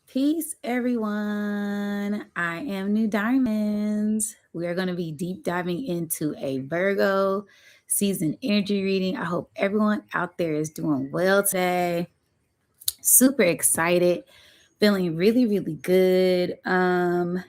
Peace, everyone. I am New Diamonds. We are going to be deep diving into a Virgo season energy reading. I hope everyone out there is doing well today. Super excited, feeling really, really good. I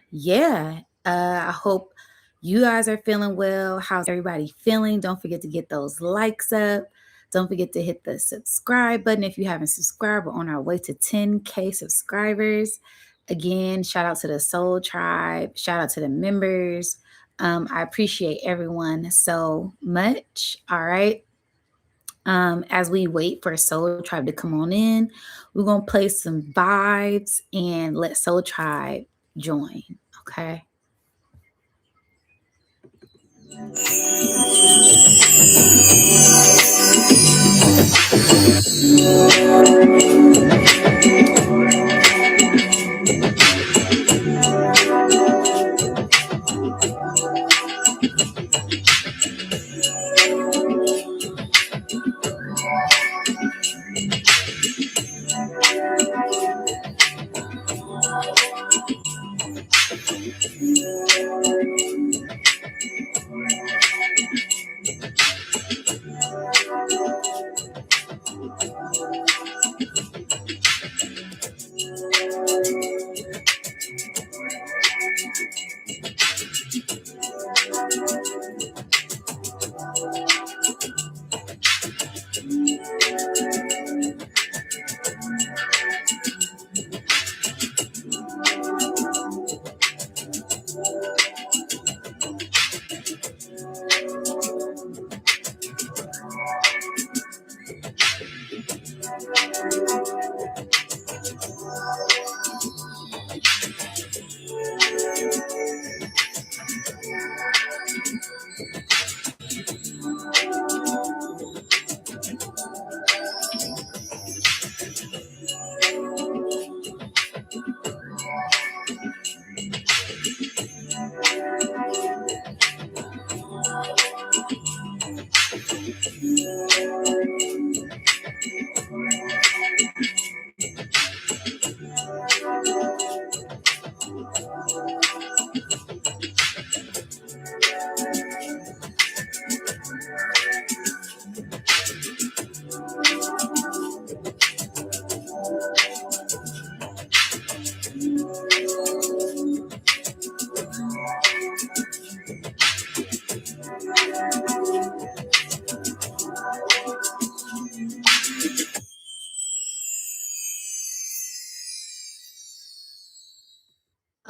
hope you guys are feeling well. How's everybody feeling? Don't forget to get those likes up. Don't forget to hit the subscribe button if you haven't subscribed. We're on our way to 10K subscribers. Again, shout out to the Soul Tribe. Shout out to the members. I appreciate everyone so much. All right. As we wait for Soul Tribe to come on in, we're going to play some vibes and let Soul Tribe join. Okay.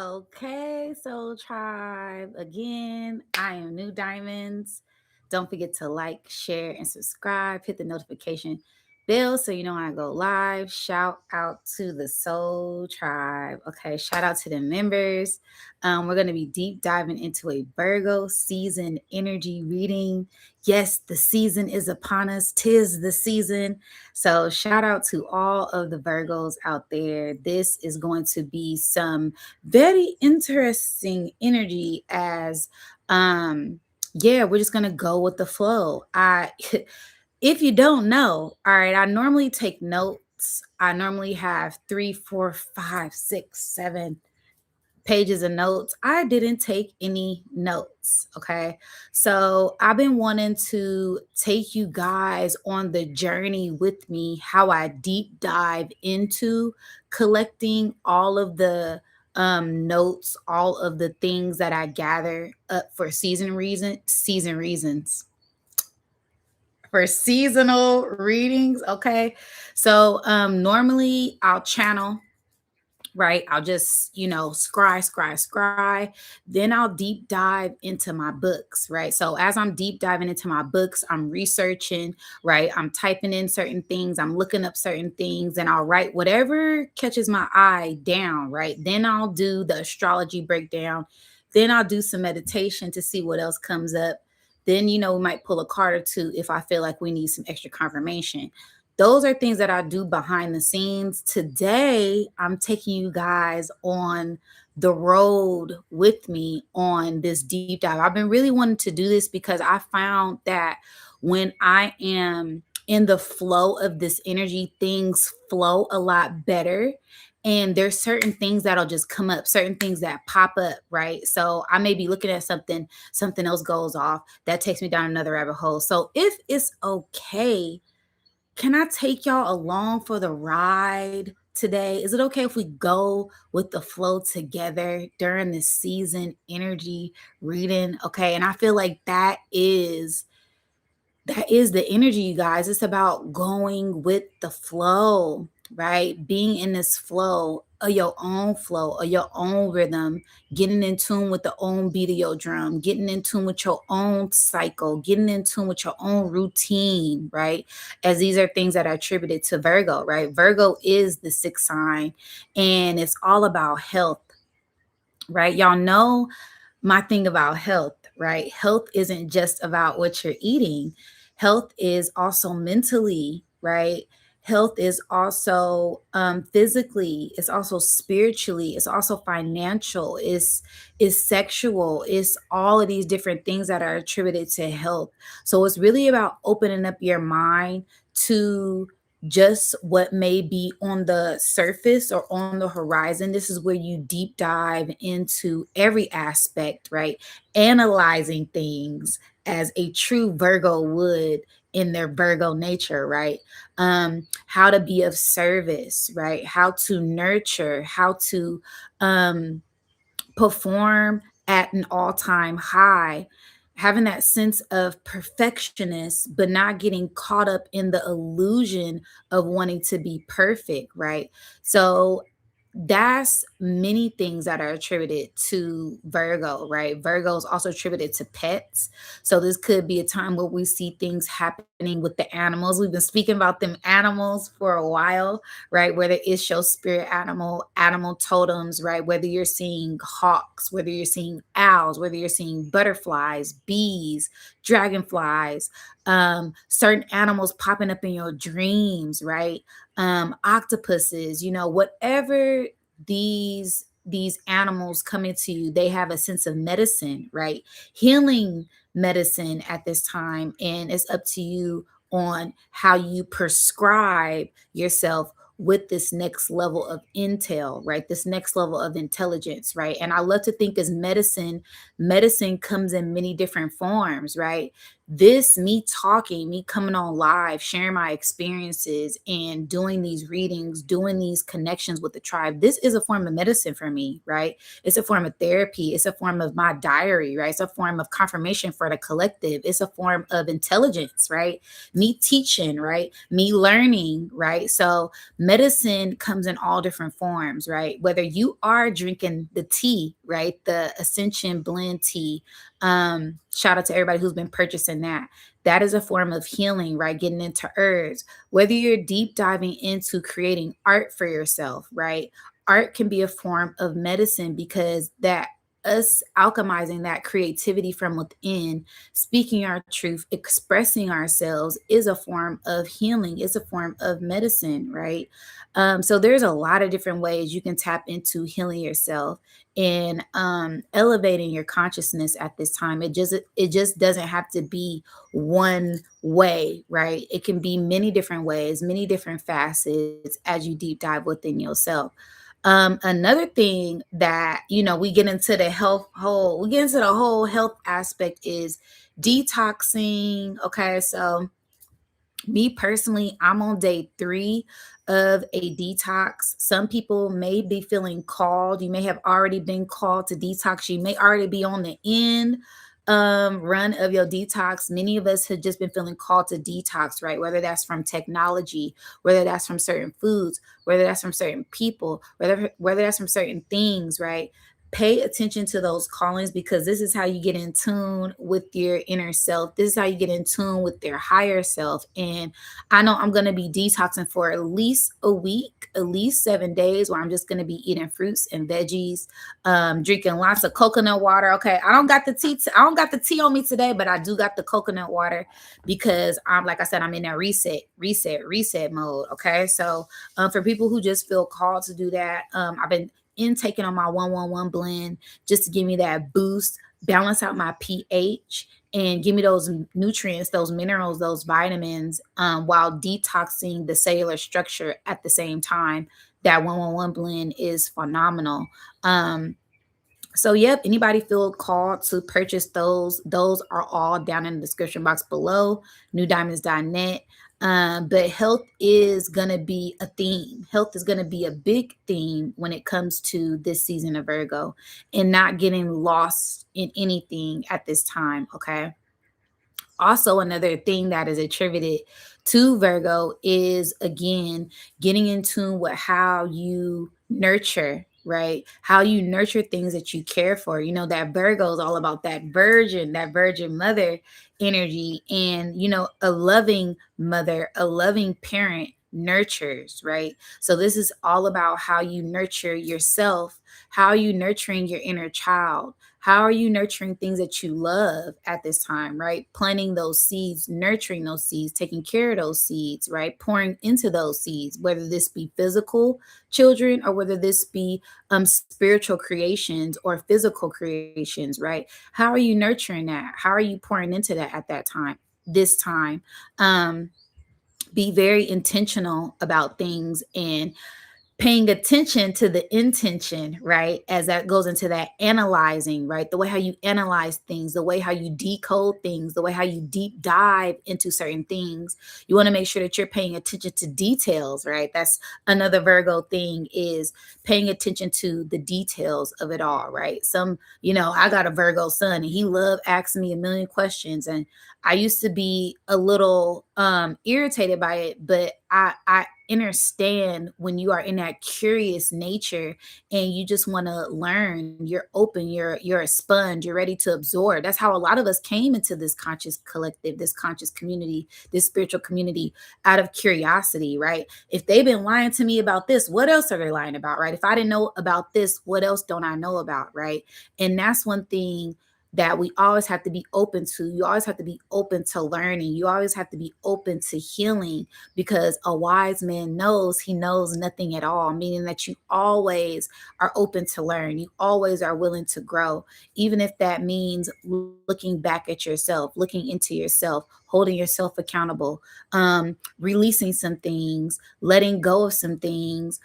Okay, Soul Tribe. Again, I am New Diamonds. Don't forget to like, share, and subscribe. Hit the notification bell so you know when I go live. Shout out to the Soul Tribe. Okay, shout out to the members. We're going to be deep diving into a Virgo season energy reading. Yes, the season is upon us. Tis the season. So, shout out to all of the Virgos out there. This is going to be some very interesting energy as we're just gonna go with the flow. I if you don't know, all right, I normally take notes. I normally have 3, 4, 5, 6, 7 pages of notes. I didn't take any notes. Okay. So I've been wanting to take you guys on the journey with me, how I deep dive into collecting all of the notes, all of the things that I gather up for for seasonal readings. Okay. So normally I'll channel, right? I'll just, scry. Then I'll deep dive into my books, right? So as I'm deep diving into my books, I'm researching, right? I'm typing in certain things, I'm looking up certain things, and I'll write whatever catches my eye down, right? Then I'll do the astrology breakdown. Then I'll do some meditation to see what else comes up. Then, we might pull a card or two if I feel like we need some extra confirmation. Those are things that I do behind the scenes. Today, I'm taking you guys on the road with me on this deep dive. I've been really wanting to do this because I found that when I am in the flow of this energy, things flow a lot better. And there's certain things that'll just come up, certain things that pop up, right? So I may be looking at something else goes off, that takes me down another rabbit hole. So if it's okay, can I take y'all along for the ride today? Is it okay if we go with the flow together during this season energy reading? Okay. And I feel like that is the energy, you guys. It's about going with the flow, right? Being in this flow, of your own flow, of your own rhythm, getting in tune with the own beat of your drum, getting in tune with your own cycle, getting in tune with your own routine, right? As these are things that are attributed to Virgo, right? Virgo is the sixth sign, and it's all about health, right? Y'all know my thing about health, right? Health isn't just about what you're eating. Health is also mentally, right? Health is also physically. It's also spiritually. It's also financial. It's sexual. It's all of these different things that are attributed to health. So it's really about opening up your mind to just what may be on the surface or on the horizon. This is where you deep dive into every aspect, right? Analyzing things as a true Virgo would in their Virgo nature, right? How to be of service, right? How to nurture, how to um perform at an all-time high, having that sense of perfectionist, but not getting caught up in the illusion of wanting to be perfect, right? So that's many things that are attributed to Virgo, right? Virgo is also attributed to pets. So this could be a time where we see things happening with the animals. We've been speaking about them animals for a while, right? Whether it's your spirit animal totems, right? Whether you're seeing hawks, whether you're seeing owls, whether you're seeing butterflies, bees, dragonflies, certain animals popping up in your dreams, right? Octopuses, whatever these animals coming to you, they have a sense of medicine, right? Healing medicine at this time, and it's up to you on how you prescribe yourself with this next level of intel, right? This next level of intelligence, right? And I love to think as medicine comes in many different forms, right? This, me talking, me coming on live, sharing my experiences and doing these readings, doing these connections with the tribe, this is a form of medicine for me, right? It's a form of therapy. It's a form of my diary, right? It's a form of confirmation for the collective. It's a form of intelligence, right? Me teaching, right? Me learning, right? So medicine comes in all different forms, right? Whether you are drinking the tea, right? The Ascension blend tea, shout out to everybody who's been purchasing that. That is a form of healing, right? Getting into herbs. Whether you're deep diving into creating art for yourself, right? Art can be a form of medicine, because that us alchemizing that creativity from within, speaking our truth, expressing ourselves is a form of healing, is a form of medicine, right? So there's a lot of different ways you can tap into healing yourself and elevating your consciousness at this time. It just doesn't have to be one way, right? It can be many different ways, many different facets as you deep dive within yourself. Another thing that we get into the whole health aspect is detoxing. Okay, so me personally, I'm on day 3 of a detox. Some people may be feeling called. You may have already been called to detox. You may already be on the end run of your detox. Many of us have just been feeling called to detox, right? Whether that's from technology, whether that's from certain foods, whether that's from certain people, whether that's from certain things, right? Pay attention to those callings, because this is how you get in tune with your inner self. This is how you get in tune with their higher self. And I know I'm going to be detoxing for at least a week, at least 7 days, where I'm just going to be eating fruits and veggies, drinking lots of coconut water. Okay, I don't got the tea. I don't got the tea on me today, but I do got the coconut water, because like I said, I'm in that reset mode. Okay, so for people who just feel called to do that, I've been intaking on my 111 blend just to give me that boost, balance out my pH, and give me those nutrients, those minerals, those vitamins, while detoxing the cellular structure at the same time. That 111 blend is phenomenal. So yep, anybody feel called to purchase those are all down in the description box below, newdiamonds.net. But health is gonna be a theme. Health is gonna be a big theme when it comes to this season of Virgo, and not getting lost in anything at this time. Okay. Also, another thing that is attributed to Virgo is, again, getting in tune with how you nurture, right? How you nurture things that you care for. You know, that Virgo is all about that virgin mother energy. And, a loving mother, a loving parent nurtures, right? So this is all about how you nurture yourself. How are you nurturing your inner child? How are you nurturing things that you love at this time, right? Planting those seeds, nurturing those seeds, taking care of those seeds, right? Pouring into those seeds, whether this be physical children or whether this be spiritual creations or physical creations, right? How are you nurturing that? How are you pouring into that at that time? This time, be very intentional about things and paying attention to the intention, right? As that goes into that analyzing, right? The way how you analyze things, the way how you decode things, the way how you deep dive into certain things. You want to make sure that you're paying attention to details, right? That's another Virgo thing, is paying attention to the details of it all, right? I got a Virgo son and he loved asking me a million questions, and I used to be a little irritated by it, but I understand when you are in that curious nature and you just want to learn. You're open, you're a sponge, you're ready to absorb. That's how a lot of us came into this conscious collective, this conscious community, this spiritual community, out of curiosity, right? If they've been lying to me about this, what else are they lying about, right? If I didn't know about this, what else don't I know about, right? And that's one thing that we always have to be open to. You always have to be open to learning. You always have to be open to healing, because a wise man knows he knows nothing at all, meaning that you always are open to learn. You always are willing to grow, even if that means looking back at yourself, looking into yourself, holding yourself accountable, releasing some things, letting go of some things.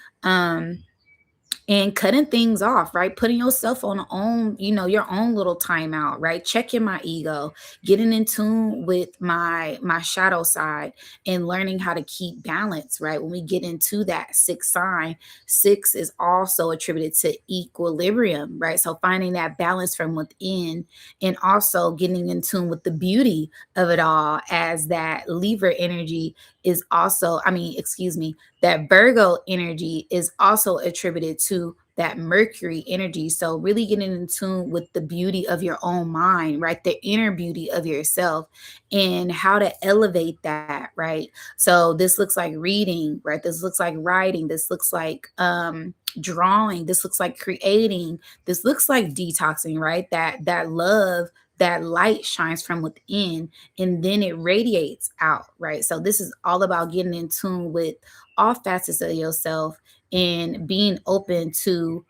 And cutting things off, right? Putting yourself on your own little timeout, right? Checking my ego, getting in tune with my shadow side, and learning how to keep balance, right? When we get into that sixth sign, six is also attributed to equilibrium, right? So finding that balance from within, and also getting in tune with the beauty of it all, as that Libra energy is also, excuse me, that Virgo energy is also attributed to that Mercury energy. So really getting in tune with the beauty of your own mind, right? The inner beauty of yourself, and how to elevate that, right? So this looks like reading, right? This looks like writing. This looks like drawing. This looks like creating. This looks like detoxing, right? That love, that light shines from within, and then it radiates out, right? So this is all about getting in tune with all facets of yourself, and being open to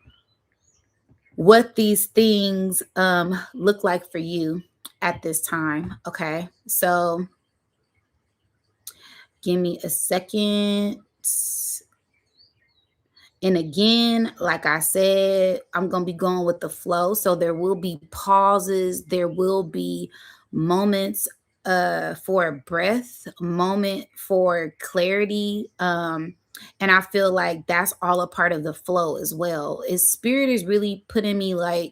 what these things look like for you at this time. Okay, so give me a second. And again, like I said, I'm going to be going with the flow. So there will be pauses, there will be moments for a breath, moment for clarity. And I feel like that's all a part of the flow as well. Is spirit is really putting me like,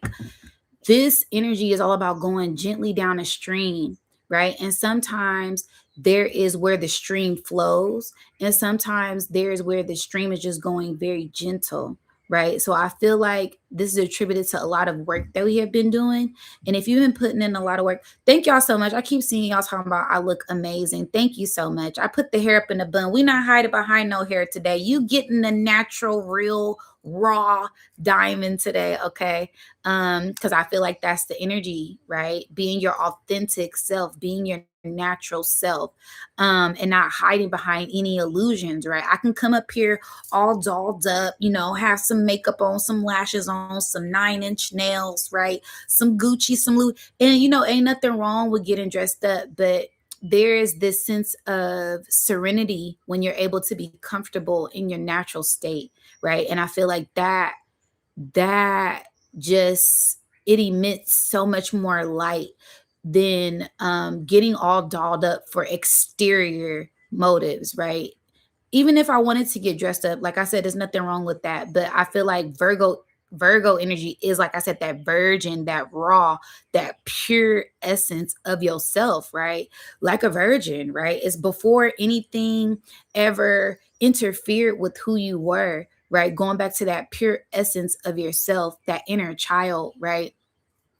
this energy is all about going gently down a stream, right? And sometimes there is where the stream flows, and sometimes there is where the stream is just going very gentle, right? So I feel like this is attributed to a lot of work that we have been doing. And if you've been putting in a lot of work, thank y'all so much. I keep seeing y'all talking about I look amazing. Thank you so much. I put the hair up in a bun. We not hiding behind no hair today. You getting the natural, real, raw diamond today, okay? Because I feel like that's the energy, right? Being your authentic self, being your natural self, and not hiding behind any illusions, right? I can come up here all dolled up, have some makeup on, some lashes on, some 9-inch nails, right? Some Gucci, some Louis, and ain't nothing wrong with getting dressed up, but there is this sense of serenity when you're able to be comfortable in your natural state, right? And I feel like that just it emits so much more light than getting all dolled up for exterior motives, right? Even if I wanted to get dressed up, like I said, there's nothing wrong with that. But I feel like Virgo energy is, like I said, that virgin, that raw, that pure essence of yourself, right? Like a virgin, right? It's before anything ever interfered with who you were, right? Going back to that pure essence of yourself, that inner child, right?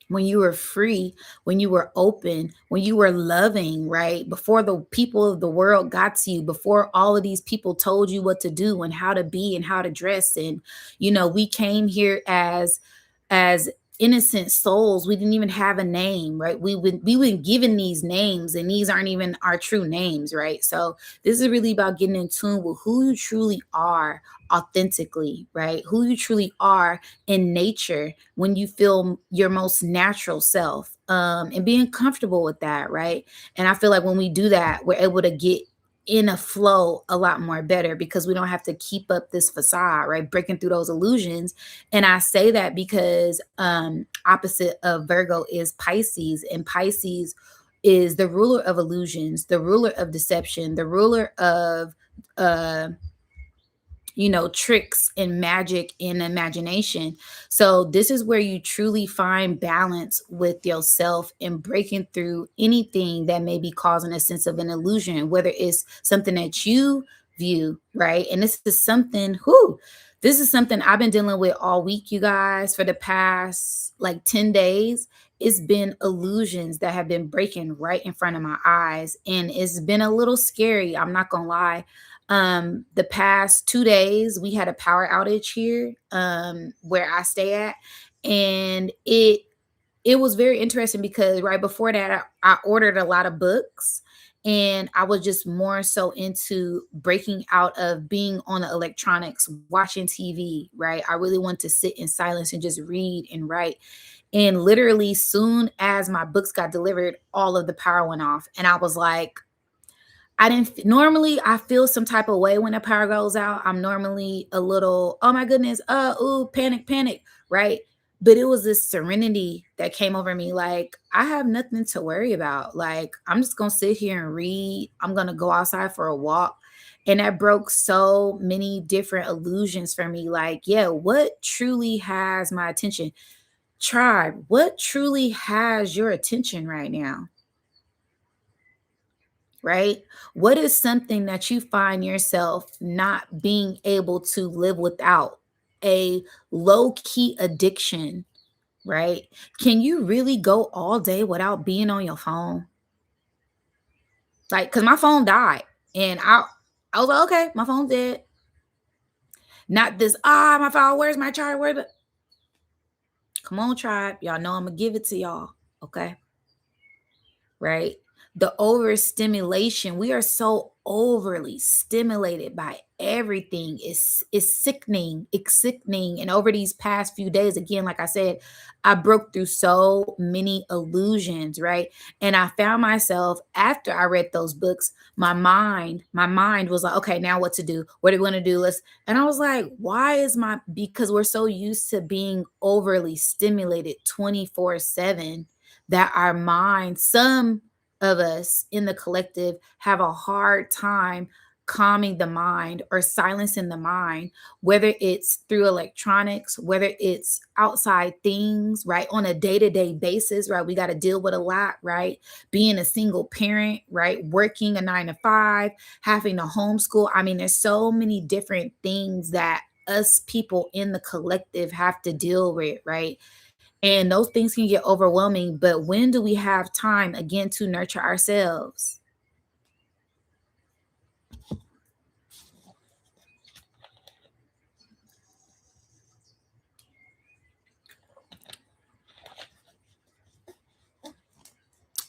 When you were free, when you were open, when you were loving, right? Before the people of the world got to you, before all of these people told you what to do and how to be and how to dress. And, we came here as innocent souls. We didn't even have a name, right? We been given these names, and these aren't even our true names, right? So this is really about getting in tune with who you truly are authentically, right? Who you truly are in nature when you feel your most natural self, and being comfortable with that, right? And I feel like when we do that, we're able to get in a flow a lot more better, because we don't have to keep up this facade, right? Breaking through those illusions. And I say that because opposite of Virgo is Pisces, and Pisces is the ruler of illusions, the ruler of deception, the ruler of uh tricks and magic and imagination. So this is where you truly find balance with yourself and breaking through anything that may be causing a sense of an illusion, whether it's something that you view, right? And this is something I've been dealing with all week, you guys, for the past like 10 days. It's been illusions that have been breaking right in front of my eyes, and it's been a little scary, I'm not gonna lie. The past 2 days we had a power outage here, where I stay at, and it was very interesting because right before that I ordered a lot of books, and I was just more so into breaking out of being on the electronics, watching TV, right? I really want to sit in silence and just read and write. And literally soon as my books got delivered, all of the power went off, and I was like, I didn't normally I feel some type of way when the power goes out. I'm normally a little, oh my goodness, ooh, panic, panic, right? But it was this serenity that came over me. Like, I have nothing to worry about. Like, I'm just gonna sit here and read. I'm gonna go outside for a walk. And that broke so many different illusions for me. Like, yeah, what truly has my attention? Tribe, what truly has your attention right now? Right? What is something that you find yourself not being able to live without? A low key addiction, right? Can you really go all day without being on your phone? Like, cause my phone died, and I was like, okay, my phone's dead. Not this, my phone, where's my charger? Come on, tribe. Y'all know I'm gonna give it to y'all. Okay. Right? The overstimulation, we are so overly stimulated by everything. Is sickening. It's sickening. And over these past few days, again, like I said, I broke through so many illusions, right? And I found myself after I read those books, my mind was like, okay, now what to do? What are we gonna do? And I was like, why is because we're so used to being overly stimulated 24/7 that our minds, some of us in the collective, have a hard time calming the mind or silencing the mind, whether it's through electronics, whether it's outside things, right? On a day to day basis, right? We got to deal with a lot, right? Being a single parent, right? Working a 9 to 5, having a homeschool. I mean, there's so many different things that us people in the collective have to deal with, right? And those things can get overwhelming. But when do we have time again to nurture ourselves?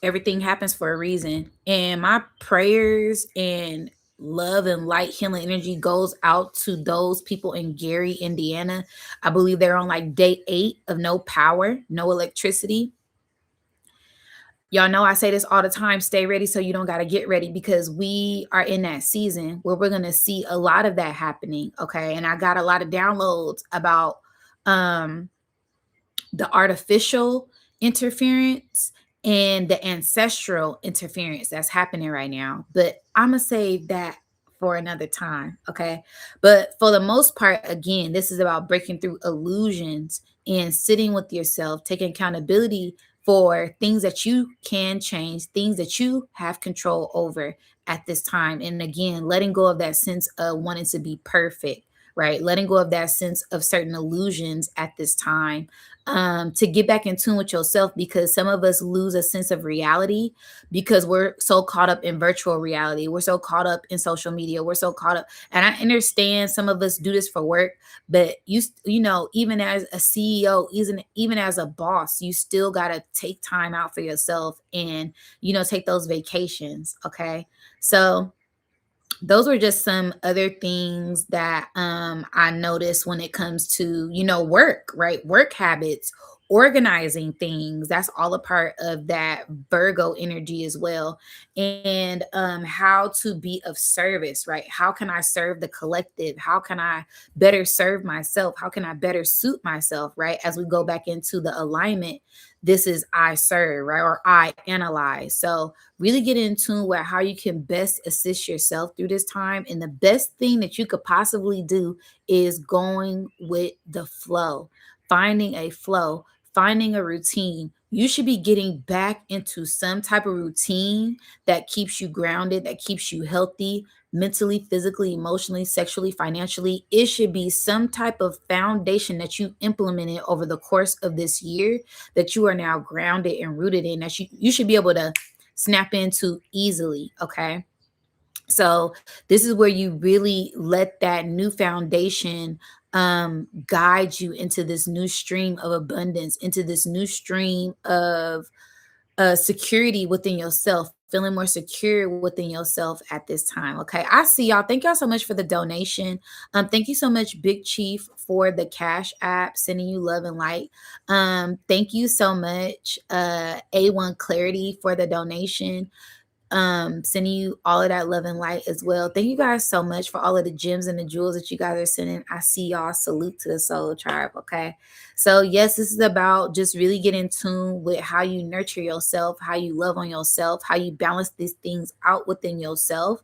Everything happens for a reason. And my prayers and love and light healing energy goes out to those people in Gary, Indiana. I believe they're on like day 8 of no power, no electricity. Y'all know I say this all the time, stay ready so you don't got to get ready, because we are in that season where we're going to see a lot of that happening. Okay. And I got a lot of downloads about um the artificial interference and the ancestral interference that's happening right now. But I'm going to save that for another time. Okay. But for the most part, again, this is about breaking through illusions and sitting with yourself, taking accountability for things that you can change, things that you have control over at this time. And again, letting go of that sense of wanting to be perfect, right? Letting go of that sense of certain illusions at this time, to get back in tune with yourself, because some of us lose a sense of reality because we're so caught up in virtual reality. We're so caught up in social media. We're so caught up. And I understand some of us do this for work, but you know, even as a CEO, even as a boss, you still got to take time out for yourself and, you know, take those vacations. Okay. So those were just some other things that I noticed when it comes to, you know, work, right? Work habits, organizing things. That's all a part of that Virgo energy as well. And how to be of service, right? How can I serve the collective? How can I better serve myself? How can I better suit myself, right? As we go back into the alignment, this is I serve, right? Or I analyze. So really get in tune with how you can best assist yourself through this time. And the best thing that you could possibly do is going with the flow, finding a flow, finding a routine. You should be getting back into some type of routine that keeps you grounded, that keeps you healthy mentally, physically, emotionally, sexually, financially. It should be some type of foundation that you implemented over the course of this year that you are now grounded and rooted in, that you should be able to snap into easily. Okay. So this is where you really let that new foundation guide you into this new stream of abundance, into this new stream of security within yourself, feeling more secure within yourself at this time. Okay. I see y'all. Thank y'all so much for the donation. Thank you so much, Big Chief, for the Cash App, sending you love and light. Thank you so much, A1 Clarity, for the donation, sending you all of that love and light as well. Thank you guys so much for all of the gems and the jewels that you guys are sending. I see y'all. Salute to the soul tribe. Okay. So yes, this is about just really getting in tune with how you nurture yourself, how you love on yourself, how you balance these things out within yourself,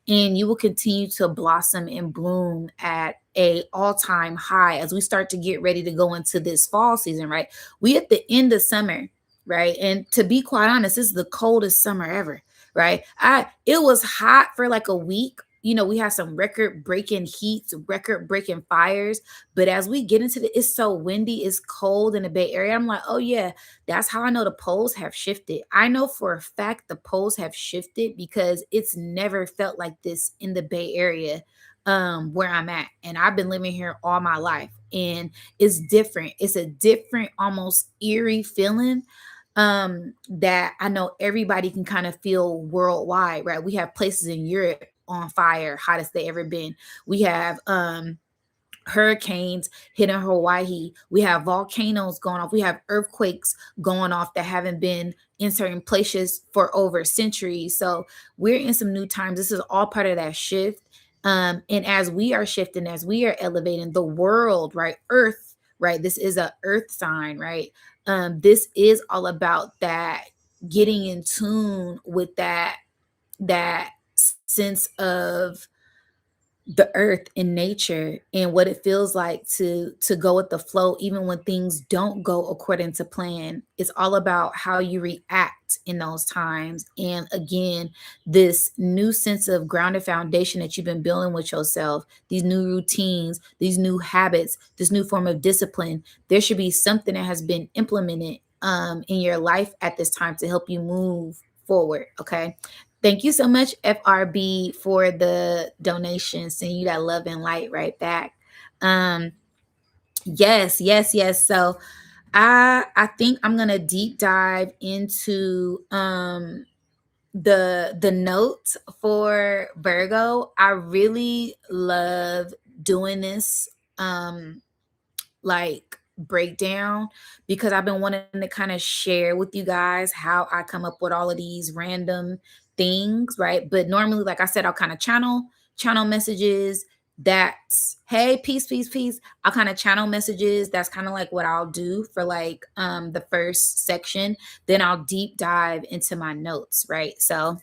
and you will continue to blossom and bloom at a all-time high as we start to get ready to go into this fall season. Right, we at the end of summer, right? And to be quite honest, this is the coldest summer ever, right? It was hot for like a week. You know, we had some record breaking heats, record breaking fires. But as we get into it's so windy, it's cold in the Bay Area. I'm like, oh yeah, that's how I know the poles have shifted. I know for a fact the poles have shifted because it's never felt like this in the Bay Area, where I'm at. And I've been living here all my life. And it's different. It's a different, almost eerie feeling, that I know everybody can kind of feel worldwide, right? We have places in Europe on fire, hottest they ever been. We have hurricanes hitting Hawaii. We have volcanoes going off. We have earthquakes going off that haven't been in certain places for over centuries. So we're in some new times. This is all part of that shift. And as we are shifting, as we are elevating the world, right? Earth, right? This is a earth sign, right? This is all about that, getting in tune with that sense of the earth and nature and what it feels like to go with the flow even when things don't go according to plan. It's all about how you react in those times. And again, this new sense of grounded foundation that you've been building with yourself, these new routines, these new habits, this new form of discipline, there should be something that has been implemented in your life at this time to help you move forward. Okay. Thank you so much, FRB, for the donation. Sending you that love and light right back. Yes, yes, yes. So I think I'm gonna deep dive into the notes for Virgo. I really love doing this like breakdown because I've been wanting to kind of share with you guys how I come up with all of these random things, right? But normally, like I said, I'll kind of channel messages that's hey, peace, peace, peace. I'll kind of channel messages. That's kind of like what I'll do for like the first section. Then I'll deep dive into my notes, right? So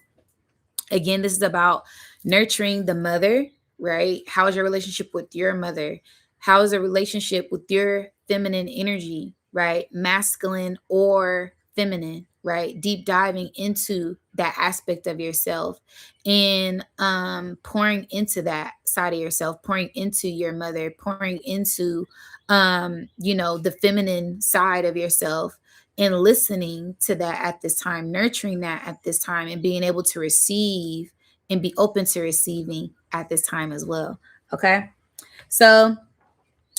again, this is about nurturing the mother, right? How is your relationship with your mother? How is a relationship with your feminine energy, right? Masculine or feminine, right? Deep diving into that aspect of yourself and pouring into that side of yourself, pouring into your mother, pouring into the feminine side of yourself and listening to that at this time, nurturing that at this time, and being able to receive and be open to receiving at this time as well. Okay. So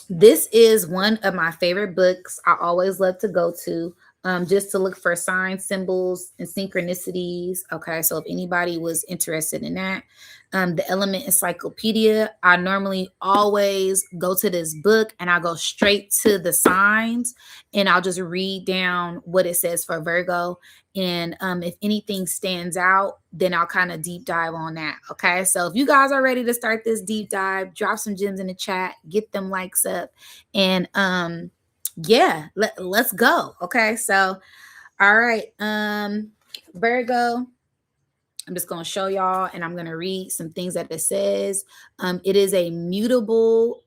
this is one of my favorite books. I always love to go to just to look for signs, symbols, and synchronicities. Okay, so if anybody was interested in that, the Element Encyclopedia, I normally always go to this book and I go straight to the signs and I'll just read down what it says for Virgo. And if anything stands out, then I'll kind of deep dive on that. Okay. So if you guys are ready to start this deep dive, drop some gems in the chat, get them likes up. And yeah, let's go. Okay. So all right. Virgo, I'm just going to show y'all and I'm going to read some things that it says. It is a mutable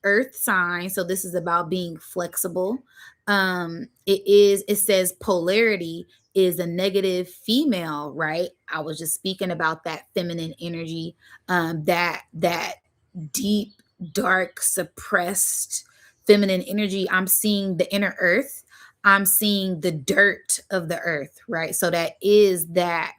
earth sign. So this is about being flexible. It says polarity is a negative female, right? I was just speaking about that feminine energy, that deep, dark, suppressed feminine energy. I'm seeing the inner earth. I'm seeing the dirt of the earth, right? So that is that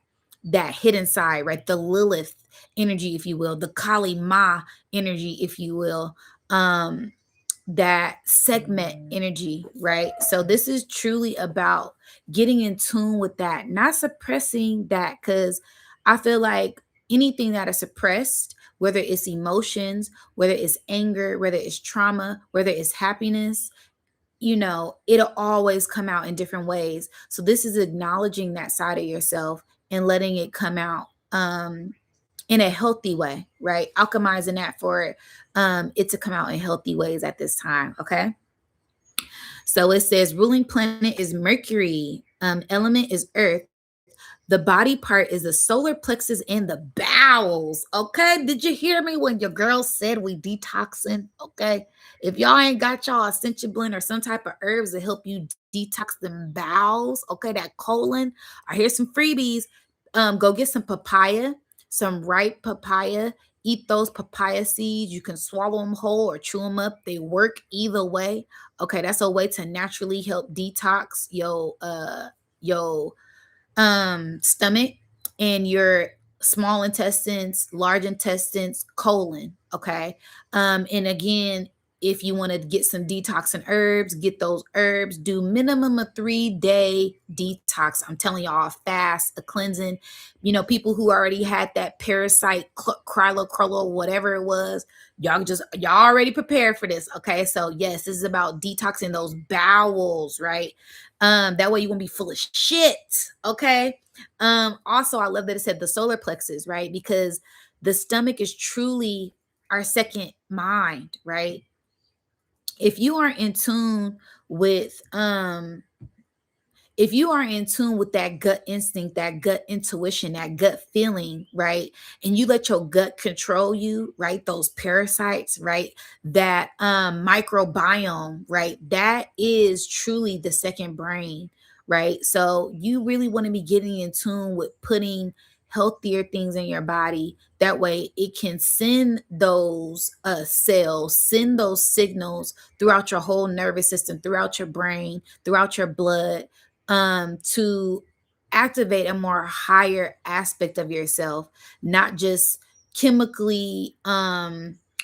hidden side, right? The Lilith energy, if you will, the Kali Ma energy, if you will, that segment energy, right? So this is truly about getting in tune with that, not suppressing that, because I feel like anything that is suppressed, whether it's emotions, whether it's anger, whether it's trauma, whether it's happiness, it'll always come out in different ways. So this is acknowledging that side of yourself and letting it come out in a healthy way, right? Alchemizing that for it to come out in healthy ways at this time. Okay. So it says ruling planet is Mercury, element is Earth. The body part is the solar plexus and the bowels. Okay. Did you hear me when your girl said we detoxing? Okay. If y'all ain't got y'all ascension blend or some type of herbs to help you detox them bowels, okay, that colon, I hear some freebies. Go get some papaya, some ripe papaya. Eat those papaya seeds. You can swallow them whole or chew them up. They work either way. Okay, that's a way to naturally help detox your stomach and your small intestines, large intestines, colon. Okay. And again, if you want to get some detoxing herbs, get those herbs, do minimum a 3-day detox. I'm telling y'all, a fast, a cleansing. People who already had that parasite, krilo, whatever it was, y'all already prepared for this. Okay. So yes, this is about detoxing those bowels, right? That way you won't be full of shit. Okay. Also, I love that it said the solar plexus, right? Because the stomach is truly our second mind, right? If you are in tune with if you are in tune with that gut instinct, that gut intuition, that gut feeling, right? And you let your gut control you, right? Those parasites, right? That microbiome, right? That is truly the second brain, right? So you really want to be getting in tune with putting healthier things in your body. That way it can send those cells, send those signals throughout your whole nervous system, throughout your brain, throughout your blood, to activate a more higher aspect of yourself, not just chemically,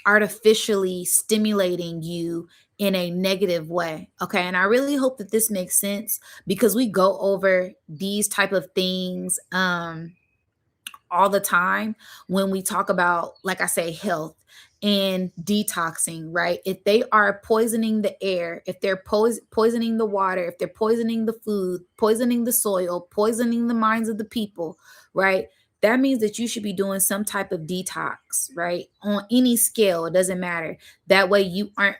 artificially stimulating you in a negative way. Okay. And I really hope that this makes sense because we go over these type of things all the time when we talk about, like I say, health and detoxing, right? If they are poisoning the air, if they're poisoning the water, if they're poisoning the food, poisoning the soil, poisoning the minds of the people, right? That means that you should be doing some type of detox, right? On any scale, it doesn't matter. That way you aren't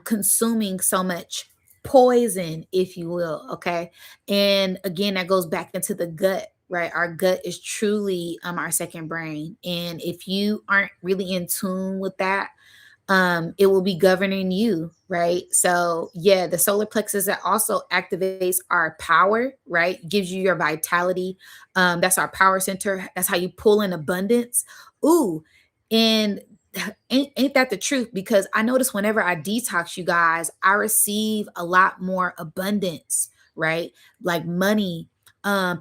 consuming so much poison, if you will, okay? And again, that goes back into the gut, right? Our gut is truly our second brain. And if you aren't really in tune with that, it will be governing you, right? So yeah, the solar plexus that also activates our power, right? Gives you your vitality. That's our power center. That's how you pull in abundance. Ooh, and ain't that the truth? Because I notice whenever I detox, you guys, I receive a lot more abundance, right? Like money.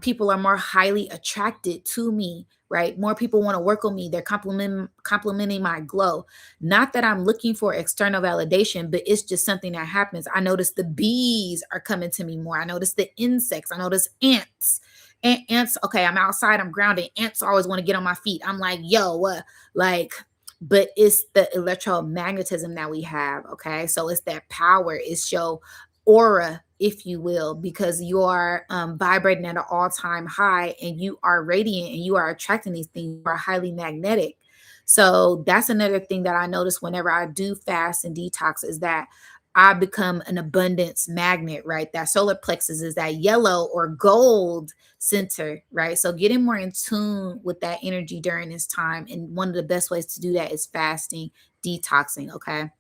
People are more highly attracted to me, right? More people want to work with me. They're complimenting my glow. Not that I'm looking for external validation, but it's just something that happens. I notice the bees are coming to me more. I notice the insects. I notice ants. And ants, okay, I'm outside, I'm grounded. Ants always want to get on my feet. I'm like, yo, what? Like, but it's the electromagnetism that we have, okay? So it's that power, it's your aura, if you will, because you are vibrating at an all-time high and you are radiant and you are attracting these things. You are highly magnetic. So that's another thing that I notice whenever I do fast and detox is that I become an abundance magnet, right? That solar plexus is that yellow or gold center, right? So getting more in tune with that energy during this time. And one of the best ways to do that is fasting, detoxing, okay?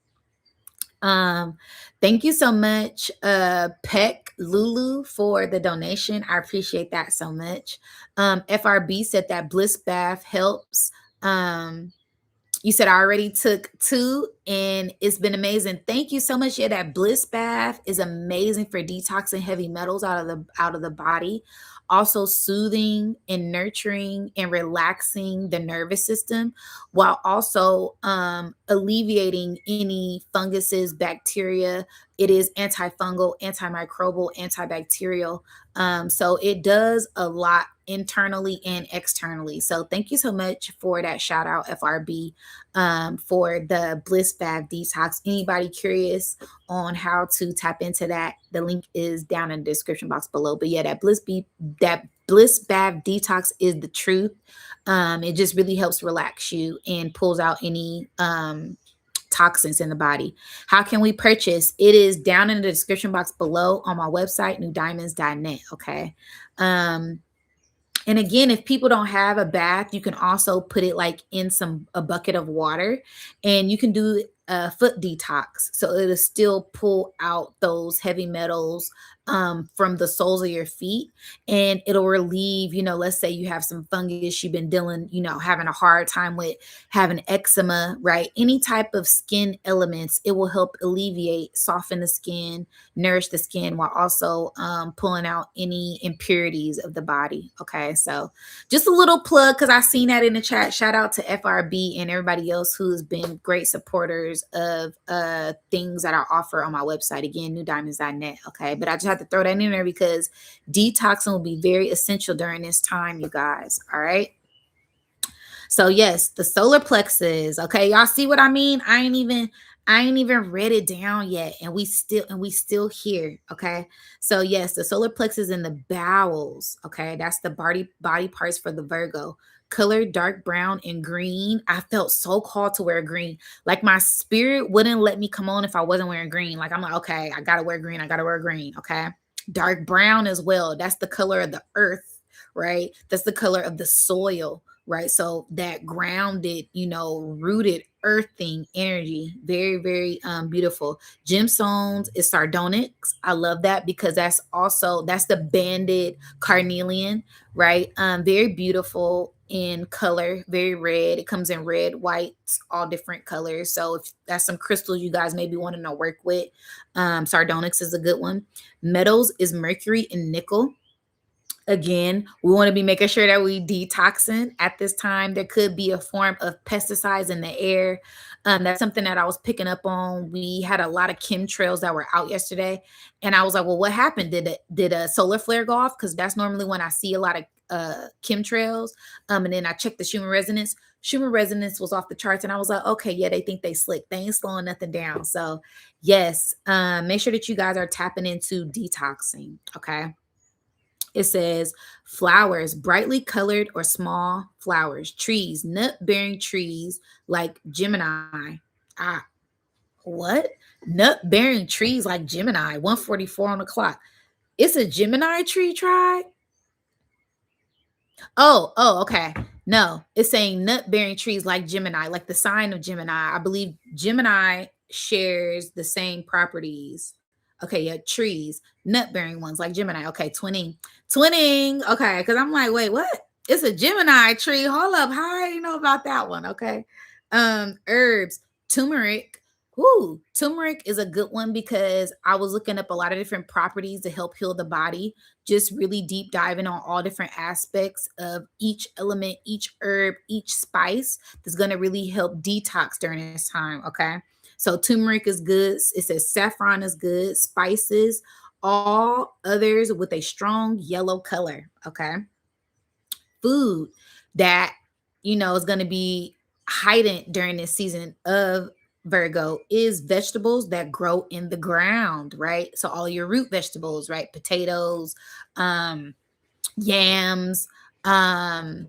Um, Thank you so much, Peck Lulu, for the donation. I appreciate that so much. FRB said that bliss bath helps. You said I already took two and it's been amazing. Thank you so much. Yeah, that bliss bath is amazing for detoxing heavy metals out of the body. Also soothing and nurturing and relaxing the nervous system while also alleviating any funguses, bacteria. It is antifungal, antimicrobial, antibacterial. So it does a lot internally and externally. So thank you so much for that shout out, FRB, for the Bliss Bath Detox. Anybody curious on how to tap into that? The link is down in the description box below. But yeah, that Bliss Bath Detox is the truth. It just really helps relax you and pulls out any toxins in the body. How can we purchase? It is down in the description box below on my website, nudiamonds.net. Okay. And again, if people don't have a bath, you can also put it like in a bucket of water and you can do a foot detox. So it'll still pull out those heavy metals from the soles of your feet and it'll relieve, let's say you have some fungus you've been dealing, having a hard time with, having eczema, right? Any type of skin elements, it will help alleviate, soften the skin, nourish the skin while also pulling out any impurities of the body. Okay, so just a little plug because I seen that in the chat. Shout out to FRB and everybody else who's been great supporters of things that I offer on my website. Again, nudiamonds.net. Okay, but I just have to throw that in there because detoxing will be very essential during this time, you guys. All right. So yes, the solar plexus. Okay, y'all see what I mean? I ain't even read it down yet, and we still here. Okay, so yes, the solar plexus in the bowels. Okay, that's the body parts for the Virgo. Color dark brown and green. I felt so called to wear green. Like my spirit wouldn't let me come on if I wasn't wearing green. Like I'm like, okay, I gotta wear green. I gotta wear green. Okay, dark brown as well. That's the color of the earth, right? That's the color of the soil, right? So that grounded, rooted earthing energy, very, very beautiful. Gemstones is sardonyx. I love that because that's the banded carnelian, right? Very beautiful in color, very red. It comes in red, whites, all different colors. So if that's some crystals you guys maybe want to work with, sardonyx is a good one. Metals is mercury and nickel. Again, we want to be making sure that we detoxing at this time. There could be a form of pesticides in the air. That's something that I was picking up on. We had a lot of chemtrails that were out yesterday, and I was like, "Well, what happened? Did a solar flare go off? Because that's normally when I see a lot of chemtrails." And then I checked the human resonance. Human resonance was off the charts, and I was like, "Okay, yeah, they think they slick. They ain't slowing nothing down." So, yes, make sure that you guys are tapping into detoxing. Okay. It says flowers, brightly colored or small flowers, trees, nut bearing trees like Gemini. Ah, what? Nut bearing trees like Gemini, 144 on the clock. It's a Gemini tree tribe? Okay. No, it's saying nut bearing trees like Gemini, like the sign of Gemini. I believe Gemini shares the same properties. Okay, yeah, trees, nut bearing ones like Gemini. Okay, twinning. Okay, because I'm like, wait, what? It's a Gemini tree. Hold up, how do you know about that one? Okay, herbs, turmeric. Ooh, turmeric is a good one because I was looking up a lot of different properties to help heal the body, just really deep diving on all different aspects of each element, each herb, each spice that's going to really help detox during this time. Okay. So turmeric is good. It says saffron is good. Spices, all others with a strong yellow color. Okay. Food that, is going to be heightened during this season of Virgo is vegetables that grow in the ground, right? So all your root vegetables, right? Potatoes, um, yams, um,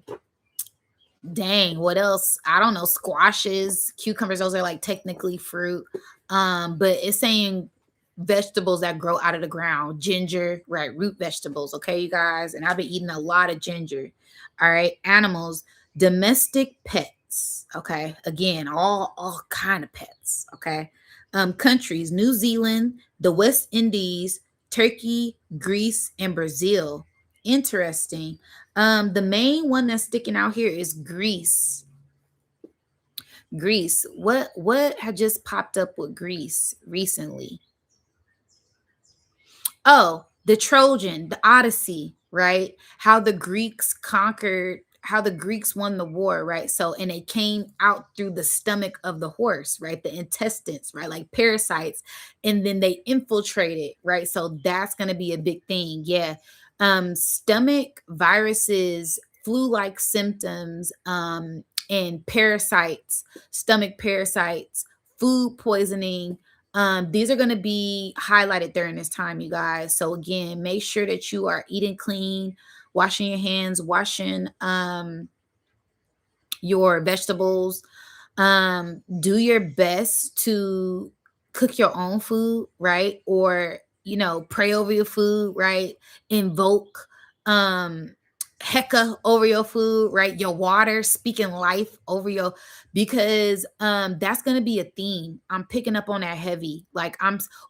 dang, what else? I don't know, squashes, cucumbers, those are like technically fruit. But it's saying vegetables that grow out of the ground, ginger, right? Root vegetables, okay, you guys. And I've been eating a lot of ginger. All right, animals, domestic pets, okay. Again, all kind of pets, okay. Countries, New Zealand, the West Indies, Turkey, Greece, and Brazil. Interesting. The main one that's sticking out here is Greece. Greece. What had just popped up with Greece recently? Oh, the Trojan, the Odyssey, right? How the Greeks won the war, right? So, and they came out through the stomach of the horse, right? The intestines, right? Like parasites, and then they infiltrated, right? So that's going to be a big thing. Yeah. Stomach viruses, flu-like symptoms, and parasites, stomach parasites, food poisoning, these are going to be highlighted during this time, you guys. So again, make sure that you are eating clean, washing your hands, washing your vegetables. Do your best to cook your own food, right? Or, pray over your food, right? Invoke um Hecka over your food, right? Your water, speaking life over your, because that's gonna be a theme. I'm picking up on that heavy. Like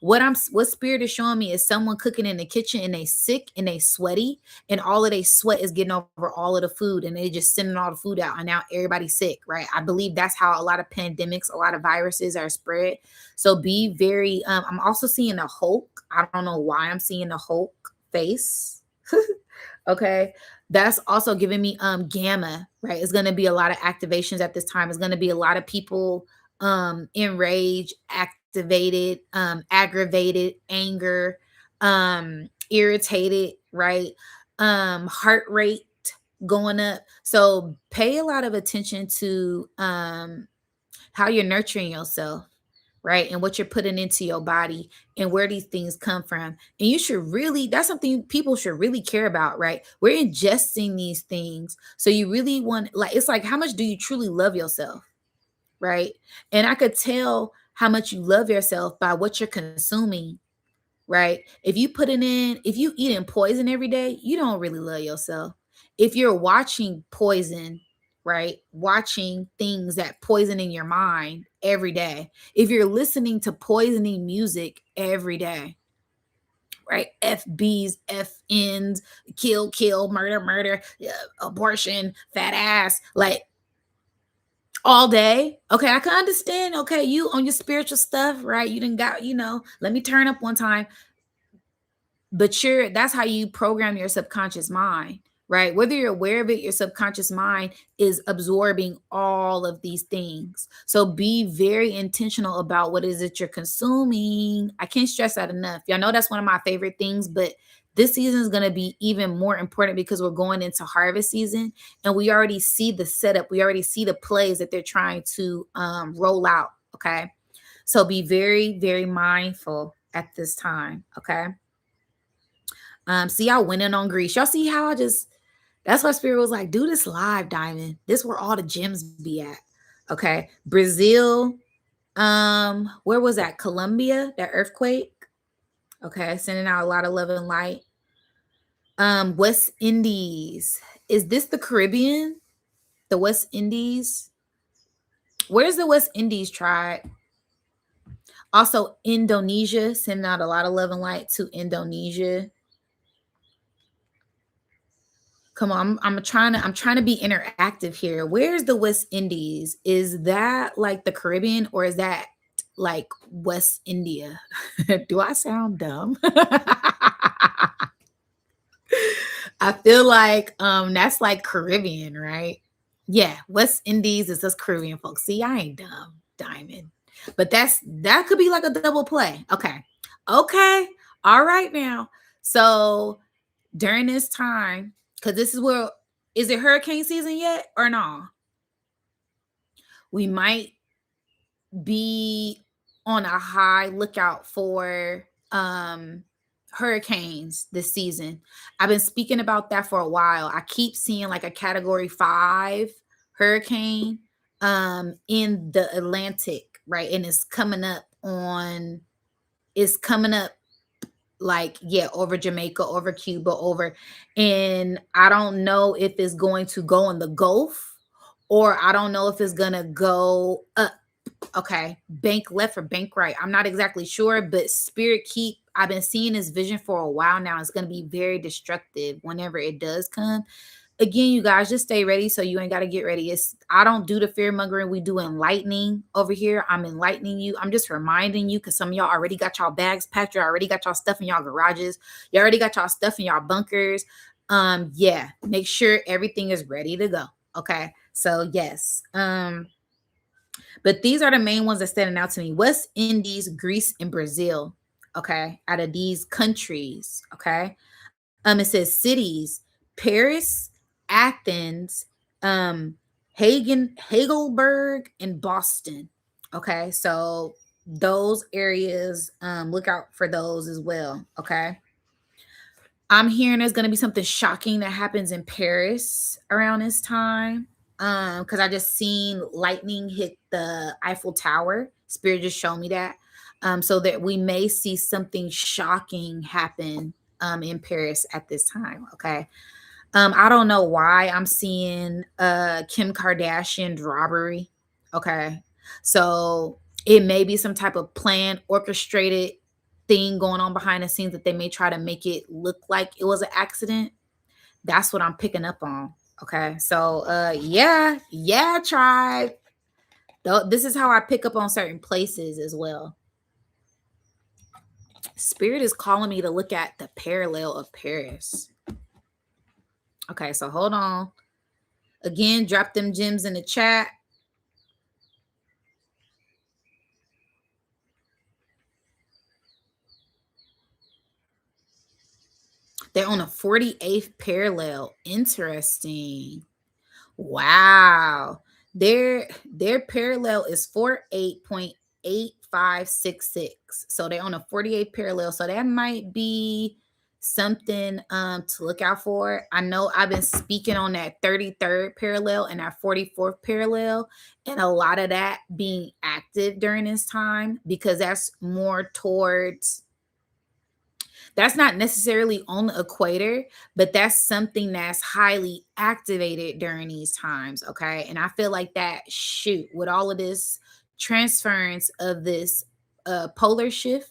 what spirit is showing me is someone cooking in the kitchen and they sick and they sweaty, and all of their sweat is getting over all of the food, and they just sending all the food out, and now everybody's sick, right? I believe that's how a lot of pandemics, a lot of viruses are spread. So be very I'm also seeing a Hulk. I don't know why I'm seeing a Hulk face. Okay. That's also giving me gamma, right? It's going to be a lot of activations at this time. It's going to be a lot of people enraged, activated, aggravated, anger, irritated, right? Heart rate going up. So pay a lot of attention to how you're nurturing yourself, right? And what you're putting into your body and where these things come from. And you should really, that's something people should really care about, right? We're ingesting these things. So you really want, like, it's like, how much do you truly love yourself, right? And I could tell how much you love yourself by what you're consuming, right? If you eating poison every day, you don't really love yourself. If you're watching poison, right? Watching things that poison in your mind every day. If you're listening to poisoning music every day, right? FBs, FNs, kill, murder, abortion, fat ass, like all day. Okay, I can understand. Okay, you on your spiritual stuff, right? You didn't got, let me turn up one time. but that's how you program your subconscious mind, right? Whether you're aware of it, your subconscious mind is absorbing all of these things. So be very intentional about what is it you're consuming. I can't stress that enough. Y'all know that's one of my favorite things, but this season is going to be even more important because we're going into harvest season, and we already see the setup. We already see the plays that they're trying to roll out. Okay. So be very, very mindful at this time. Okay. See, y'all winning on Greece. Y'all see how that's why Spirit was like, do this live, Diamond. This where all the gems be at. Okay. Brazil. Where was that? Colombia, that earthquake. Okay, sending out a lot of love and light. West Indies. Is this the Caribbean? The West Indies? Where's the West Indies tribe? Also, Indonesia, sending out a lot of love and light to Indonesia. Come on, I'm trying to be interactive here. Where's the West Indies? Is that like the Caribbean, or is that like West India? Do I sound dumb? I feel like that's like Caribbean, right? Yeah, West Indies is us Caribbean folks. See, I ain't dumb, Diamond. But that could be like a double play. Okay. Okay. All right now. So during this time, because this is where, is it hurricane season yet or no? We might be on a high lookout for hurricanes this season. I've been speaking about that for a while. I keep seeing like a category 5 hurricane in the Atlantic, right? And it's coming up like, yeah, over Jamaica, over Cuba, over, and I don't know if it's going to go in the Gulf, or I don't know if it's gonna go up. Okay, bank left or bank right. I'm not exactly sure, but I've been seeing this vision for a while now. It's going to be very destructive whenever it does come. Again, you guys, just stay ready so you ain't got to get ready. I don't do the fear mongering. We do enlightening over here. I'm enlightening you. I'm just reminding you, because some of y'all already got y'all bags packed. You already got y'all stuff in y'all garages. You already got y'all stuff in y'all bunkers. Yeah, make sure everything is ready to go. Okay, so yes. But these are the main ones that standing out to me. West Indies, Greece, and Brazil. Okay. Out of these countries. Okay. It says cities: Paris, Athens, Heidelberg, and Boston. Okay. So those areas, look out for those as well. Okay. I'm hearing there's going to be something shocking that happens in Paris around this time. Because I just seen lightning hit the Eiffel Tower. Spirit just showed me that. So that we may see something shocking happen in Paris at this time. Okay. I don't know why I'm seeing Kim Kardashian robbery. Okay. So it may be some type of planned, orchestrated thing going on behind the scenes that they may try to make it look like it was an accident. That's what I'm picking up on. Okay. So yeah, tribe. This is how I pick up on certain places as well. Spirit is calling me to look at the parallel of Paris. Okay, so hold on. Again, drop them gems in the chat. They're on a 48th parallel. Interesting. Wow. Their parallel is 48.8566. So they're on a 48 parallel. So that might be something to look out for. I know I've been speaking on that 33rd parallel and that 44th parallel, and a lot of that being active during this time, because that's more towards, that's not necessarily on the equator, but that's something that's highly activated during these times. Okay. And I feel like that, with all of this transference of this polar shift,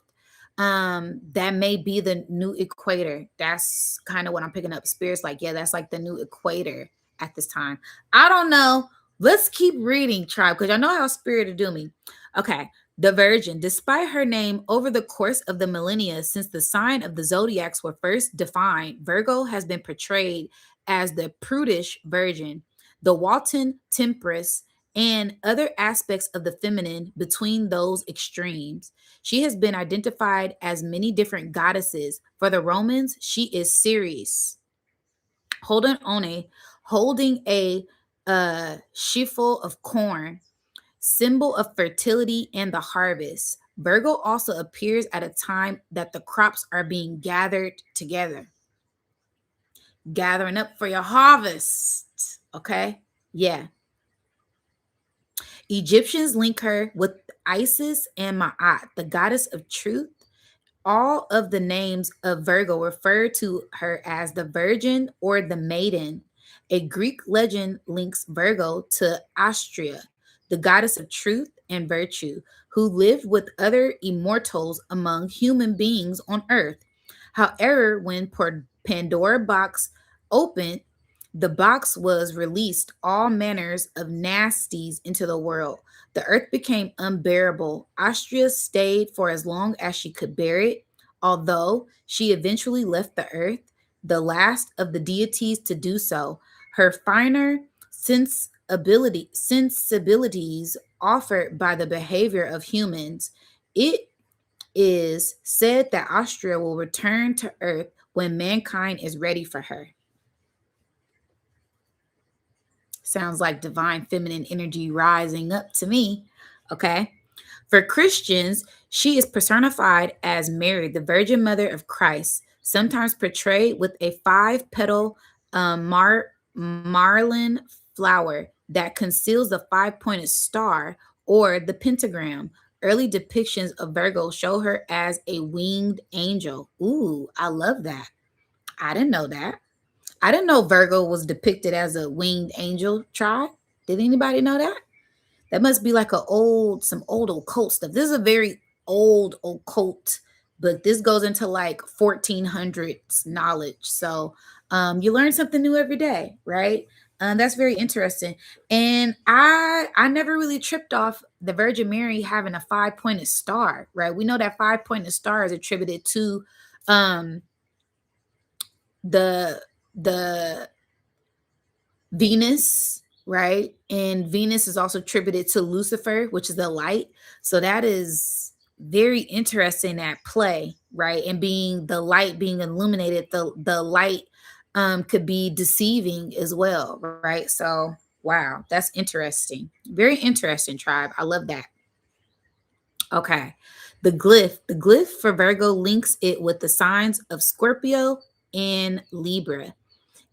that may be the new equator. That's kind of what I'm picking up. Spirits like, yeah, that's like the new equator at this time. I don't know. Let's keep reading, tribe, because I know how spirit to do me. Okay. The Virgin, despite her name, over the course of the millennia since the sign of the zodiacs were first defined, Virgo has been portrayed as the prudish virgin, the wanton temperess, and other aspects of the feminine between those extremes. She has been identified as many different goddesses. For the Romans, she is Ceres, holding on a holding a sheafel of corn, symbol of fertility and the harvest. Virgo also appears at a time that the crops are being gathered together, gathering up for your harvest. Okay. Yeah. Egyptians link her with Isis and Ma'at, the goddess of truth. All of the names of Virgo refer to her as the Virgin or the Maiden. A Greek legend links Virgo to Astrea, the goddess of truth and virtue, who lived with other immortals among human beings on earth. However, when Pandora box opened, the box was released all manners of nasties into the world. The earth became unbearable. Astrea stayed for as long as she could bear it, although she eventually left the earth, the last of the deities to do so. Her finer sensibilities offered by the behavior of humans. It is said that Astrea will return to earth when mankind is ready for her. Sounds like divine feminine energy rising up to me. Okay. For Christians, she is personified as Mary, the Virgin Mother of Christ, sometimes portrayed with a five-petal marlin flower that conceals the five-pointed star or the pentagram. Early depictions of Virgo show her as a winged angel. Ooh, I love that. I didn't know that. I didn't know Virgo was depicted as a winged angel tribe. Did anybody know that? That must be like some old occult stuff. This is a very old occult, but this goes into like 1400s knowledge. So you learn something new every day, right? That's very interesting. And I never really tripped off the Virgin Mary having a five-pointed star, right? We know that five-pointed star is attributed to um the the Venus, right? And Venus is also attributed to Lucifer, which is the light. So that is very interesting at play, right? And being the light being illuminated, the light could be deceiving as well, right? So wow, that's interesting. Very interesting, tribe. I love that. Okay. The glyph for Virgo links it with the signs of Scorpio and Libra,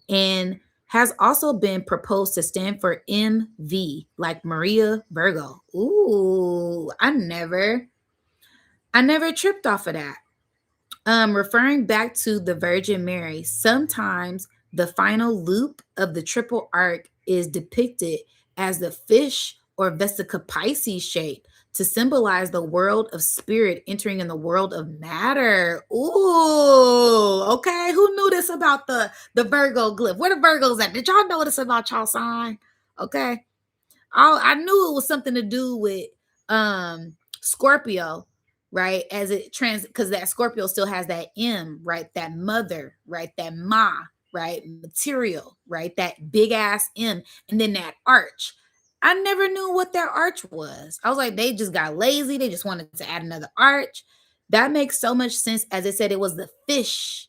and has also been proposed to stand for MV, like Maria Virgo. Ooh, I never tripped off of that. Referring back to the Virgin Mary, sometimes the final loop of the triple arc is depicted as the fish or vesica Pisces shape to symbolize the world of spirit entering in the world of matter. Ooh, okay. Who knew this about the Virgo glyph? Where the Virgos at? Did y'all know this about y'all sign? Okay. I knew it was something to do with Scorpio, right? As it because that Scorpio still has that M, right? That mother, right? That ma, right? Material, right? That big ass M, and then that arch. I never knew what that arch was. I was like, they just got lazy. They just wanted to add another arch. That makes so much sense. As I said, it was the fish,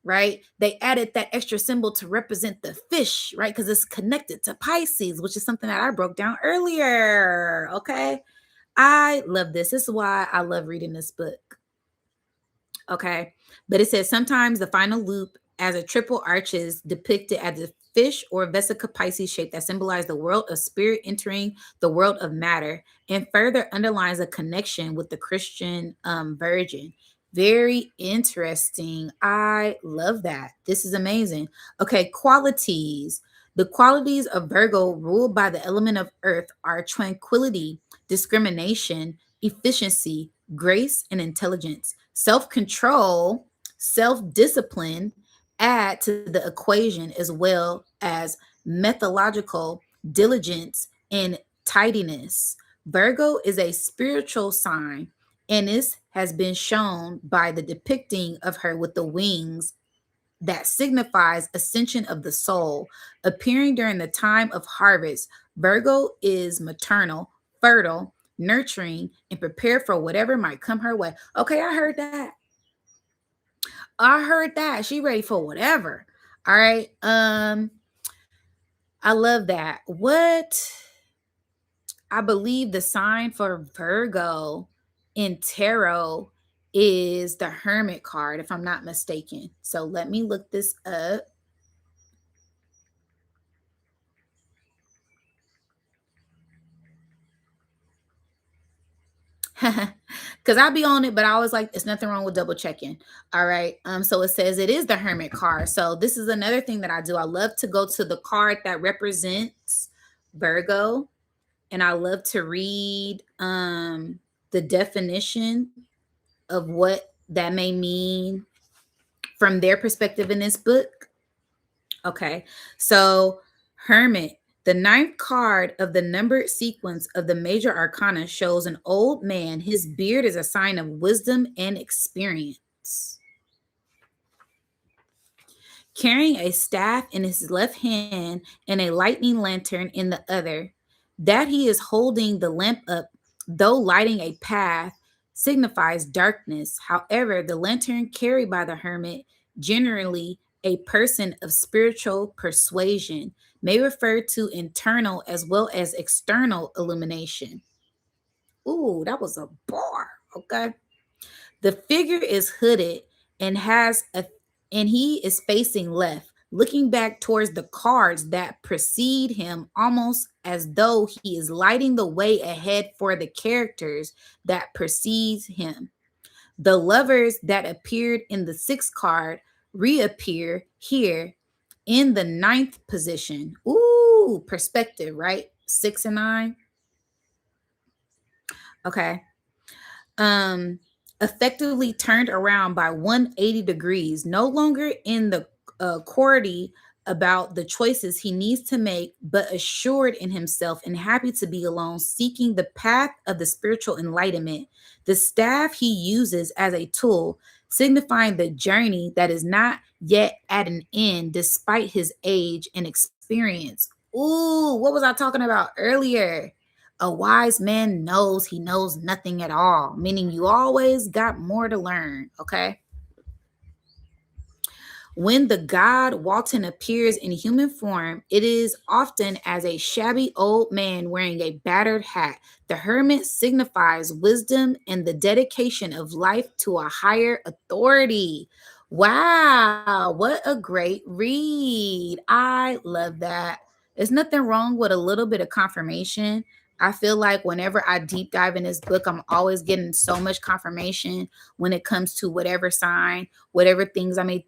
right? They added that extra symbol to represent the fish, right? Because it's connected to Pisces, which is something that I broke down earlier. Okay. I love this. This is why I love reading this book. Okay. But it says sometimes the final loop as a triple arch is depicted as a fish or vesica Pisces shape that symbolize the world of spirit entering the world of matter and further underlines a connection with the Christian virgin. Very interesting. I love that. This is amazing. Okay, qualities. The qualities of Virgo ruled by the element of earth are tranquility, discrimination, efficiency, grace, and intelligence. Self control, self discipline add to the equation, as well as methodological diligence and tidiness. Virgo is a spiritual sign, and this has been shown by the depicting of her with the wings that signifies ascension of the soul, appearing during the time of harvest. Virgo is maternal, fertile, nurturing, and prepared for whatever might come her way. Okay, I heard that. I heard that. She ready for whatever. All right. I love that. What I believe the sign for Virgo in tarot is the Hermit card, if I'm not mistaken. So let me look this up. Because I'll be on it, but I always like, it's nothing wrong with double checking. All right. So it says it is the Hermit card. So this is another thing that I do. I love to go to the card that represents Virgo, and I love to read the definition of what that may mean from their perspective in this book. Okay. So Hermit, the ninth card of the numbered sequence of the major arcana, shows an old man. His beard is a sign of wisdom and experience. Carrying a staff in his left hand and a lightning lantern in the other, that he is holding the lamp up, though lighting a path, signifies darkness. However, the lantern carried by the hermit, generally a person of spiritual persuasion, may refer to internal as well as external illumination. Ooh, that was a bar. Okay. The figure is hooded and has a and he is facing left, looking back towards the cards that precede him, almost as though he is lighting the way ahead for the characters that precedes him. The lovers that appeared in the sixth card reappear here in the ninth position. Ooh, perspective, right? 6 and 9. Okay. um Effectively turned around by 180 degrees, no longer in the quarry about the choices he needs to make, but assured in himself and happy to be alone, seeking the path of the spiritual enlightenment. The staff he uses as a tool, signifying the journey that is not yet at an end despite his age and experience. Ooh, what was I talking about earlier? A wise man knows he knows nothing at all, meaning you always got more to learn. Okay. When the god Walton appears in human form, it is often as a shabby old man wearing a battered hat. The hermit signifies wisdom and the dedication of life to a higher authority. Wow, what a great read. I love that. There's nothing wrong with a little bit of confirmation. I feel like whenever I deep dive in this book, I'm always getting so much confirmation when it comes to whatever sign, whatever things I may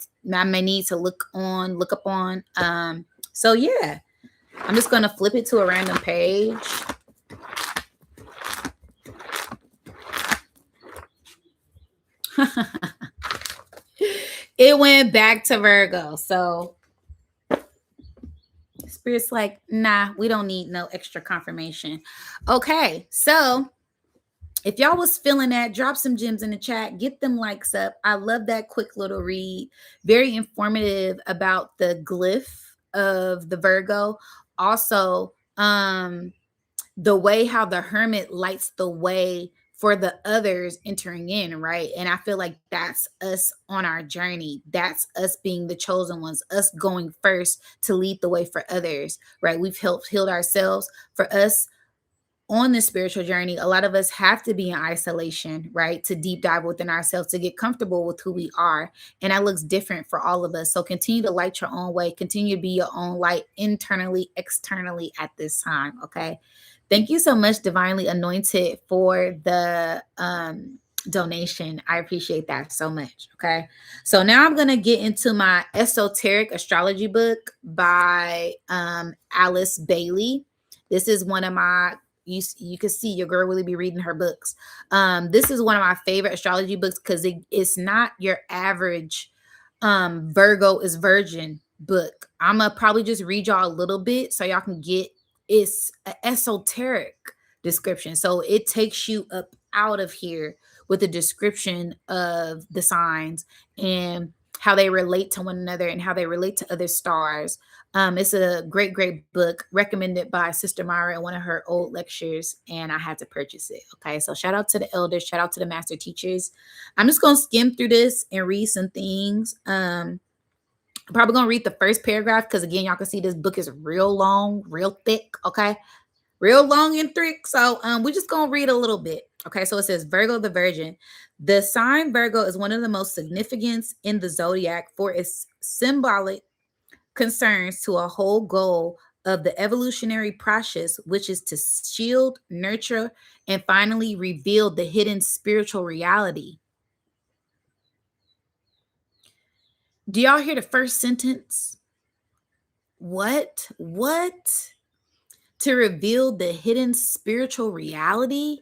need to look up on. So yeah, I'm just gonna flip it to a random page. It went back to Virgo. So Spirit's like, nah, we don't need no extra confirmation. Okay, so if y'all was feeling that, drop some gems in the chat, get them likes up. I love that quick little read. Very informative about the glyph of the Virgo. Also, the way how the hermit lights the way for the others entering in, right? And I feel like that's us on our journey. That's us being the chosen ones, us going first to lead the way for others, right? We've helped healed ourselves. For us on this spiritual journey, a lot of us have to be in isolation, right? To deep dive within ourselves, to get comfortable with who we are. And that looks different for all of us. So continue to light your own way, continue to be your own light internally, externally at this time. Okay. Thank you so much, Divinely Anointed, for the donation. I appreciate that so much. Okay. So now I'm going to get into my esoteric astrology book by Alice Bailey. This is one of my, you can see your girl really be reading her books. This is one of my favorite astrology books because it's not your average Virgo is Virgin book. I'm gonna probably just read y'all a little bit so y'all can get, it's esoteric. description. So it takes you up out of here with a description of the signs and how they relate to one another and how they relate to other stars. It's a great, great book recommended by Sister Myra in one of her old lectures, and I had to purchase it. Okay, so shout out to the elders, shout out to the master teachers. I'm just gonna skim through this and read some things. I'm probably gonna read the first paragraph because again, y'all can see this book is real long, real thick. Okay, real long and thick. So we're just gonna read a little bit. Okay, so it says Virgo the Virgin. The sign Virgo is one of the most significant in the zodiac for its symbolic concerns to a whole goal of the evolutionary process, which is to shield, nurture, and finally reveal the hidden spiritual reality. Do y'all hear the first sentence? What? What? To reveal the hidden spiritual reality?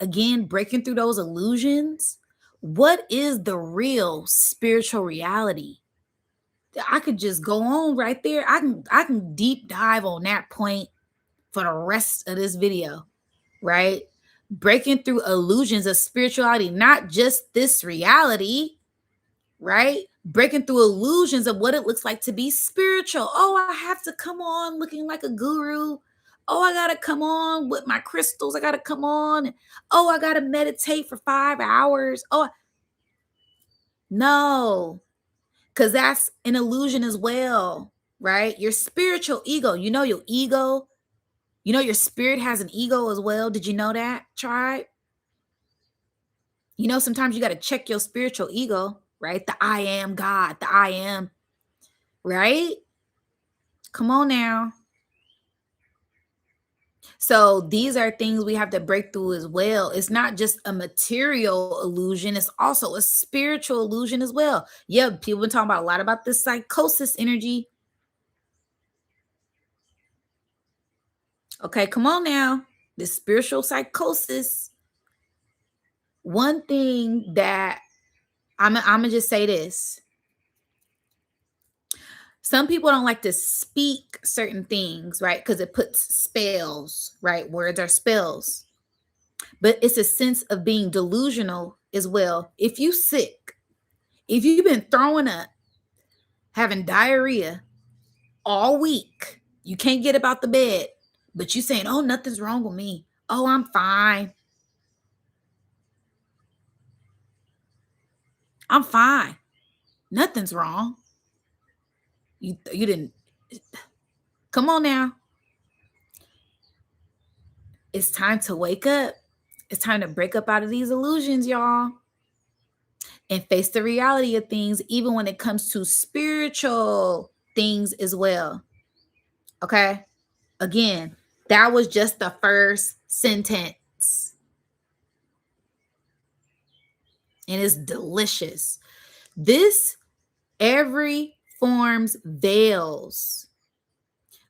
Again, breaking through those illusions. What is the real spiritual reality? I could just go on right there. I can deep dive on that point for the rest of this video, right? Breaking through illusions of spirituality, not just this reality, right? Breaking through illusions of what it looks like to be spiritual. Oh, I have to come on looking like a guru. Oh, I got to come on with my crystals. I got to come on. Oh, I got to meditate for 5 hours. Oh, no, because that's an illusion as well, right? Your spiritual ego, your ego, your spirit has an ego as well. Did you know that, tribe? Sometimes you got to check your spiritual ego, right? The I am God, the I am, right? Come on now. So these are things we have to break through as well. It's not just a material illusion, it's also a spiritual illusion as well. Yeah, people been talking about a lot about this psychosis energy. Okay, come on now. This spiritual psychosis. One thing that I'm gonna just say this. Some people don't like to speak certain things, right? Because it puts spells, right? Words are spells. But it's a sense of being delusional as well. If you sick, if you've been throwing up, having diarrhea all week, you can't get up out the bed, but you saying, oh, nothing's wrong with me. Oh, I'm fine. I'm fine. Nothing's wrong. You didn't. Come on now. It's time to wake up. It's time to break up out of these illusions, y'all, and face the reality of things, even when it comes to spiritual things as well. Okay. Again, that was just the first sentence. And it's delicious. This every forms veils,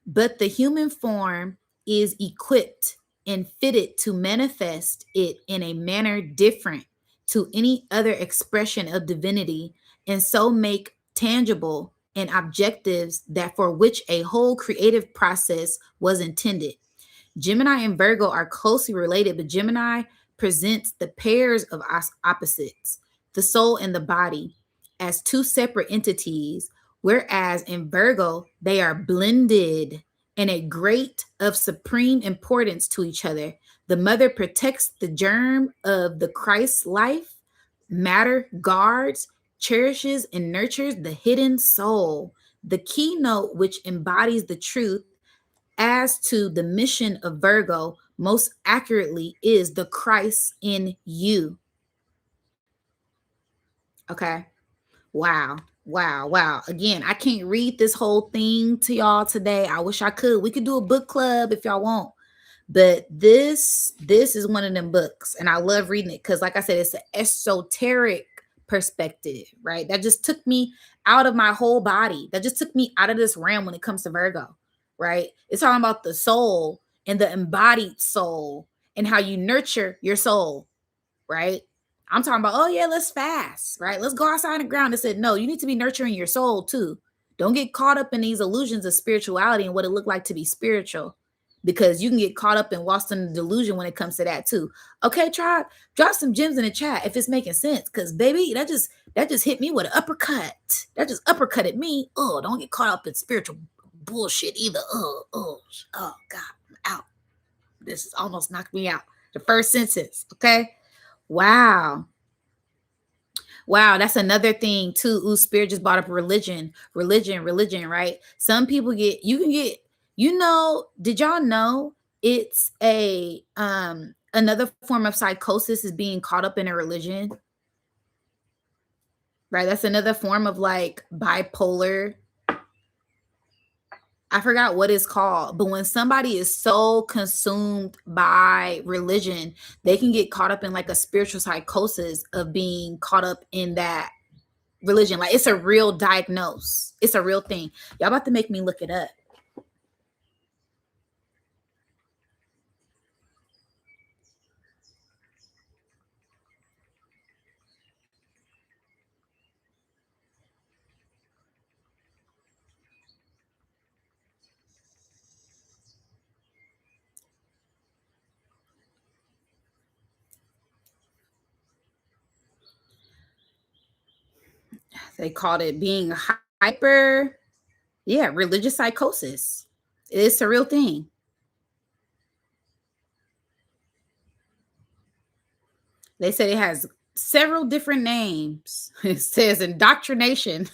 but the human form is equipped and fitted to manifest it in a manner different to any other expression of divinity, and so make tangible and objectives that for which a whole creative process was intended. Gemini and Virgo are closely related, but Gemini presents the pairs of opposites, the soul and the body, as two separate entities, whereas in Virgo, they are blended and a great of supreme importance to each other. The mother protects the germ of the Christ life, matter guards, cherishes, and nurtures the hidden soul. The keynote, which embodies the truth as to the mission of Virgo, most accurately is the Christ in you. Okay. Wow. Wow. Wow. Again, I can't read this whole thing to y'all today. I wish I could. We could do a book club if y'all want. But this is one of them books, and I love reading it because, like I said, it's an esoteric perspective, right? That just took me out of my whole body. That just took me out of this realm when it comes to Virgo, right? It's talking about the soul and the embodied soul and how you nurture your soul, right? I'm talking about, oh yeah, let's fast, right? Let's go outside on the ground. It said, no, you need to be nurturing your soul too. Don't get caught up in these illusions of spirituality and what it looked like to be spiritual. because you can get caught up and lost in the delusion when it comes to that too. Okay, tribe, drop some gems in the chat if it's making sense, because baby, that just hit me with an uppercut. That just uppercutted me. Oh, don't get caught up in spiritual bullshit either. Oh God, I'm out. This is almost knocked me out. The first sentence. Okay. Wow. Wow, that's another thing too. Ooh, Spirit just brought up religion, right? Some people you can get, did y'all know it's a another form of psychosis is being caught up in a religion, right? That's another form of like bipolar. I forgot what it's called, but when somebody is so consumed by religion, they can get caught up in like a spiritual psychosis of being caught up in that religion. Like it's a real diagnose. It's a real thing. Y'all about to make me look it up. They called it being hyper, yeah, religious psychosis. It's a real thing. They said it has several different names. It says indoctrination.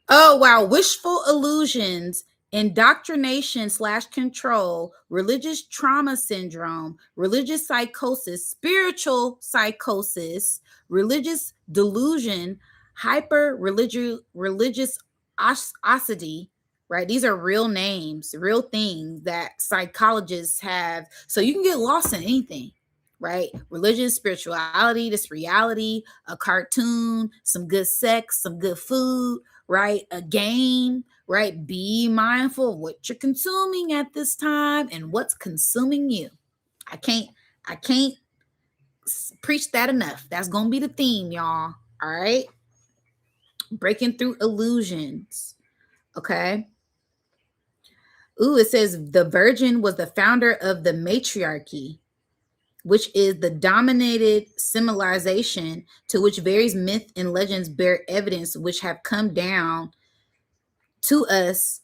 Oh, wow. Wishful illusions, indoctrination/control, religious trauma syndrome, religious psychosis, spiritual psychosis, religious delusion, hyper religiosity, right? These are real names, real things that psychologists have. So you can get lost in anything, right? Religion, spirituality, this reality, a cartoon, some good sex, some good food, right? A game, right? Be mindful of what you're consuming at this time and what's consuming you. I can't preach that enough. That's going to be the theme, y'all. All right? Breaking through illusions. Okay? Ooh, it says the virgin was the founder of the matriarchy, which is the dominated civilization to which various myths and legends bear evidence, which have come down to us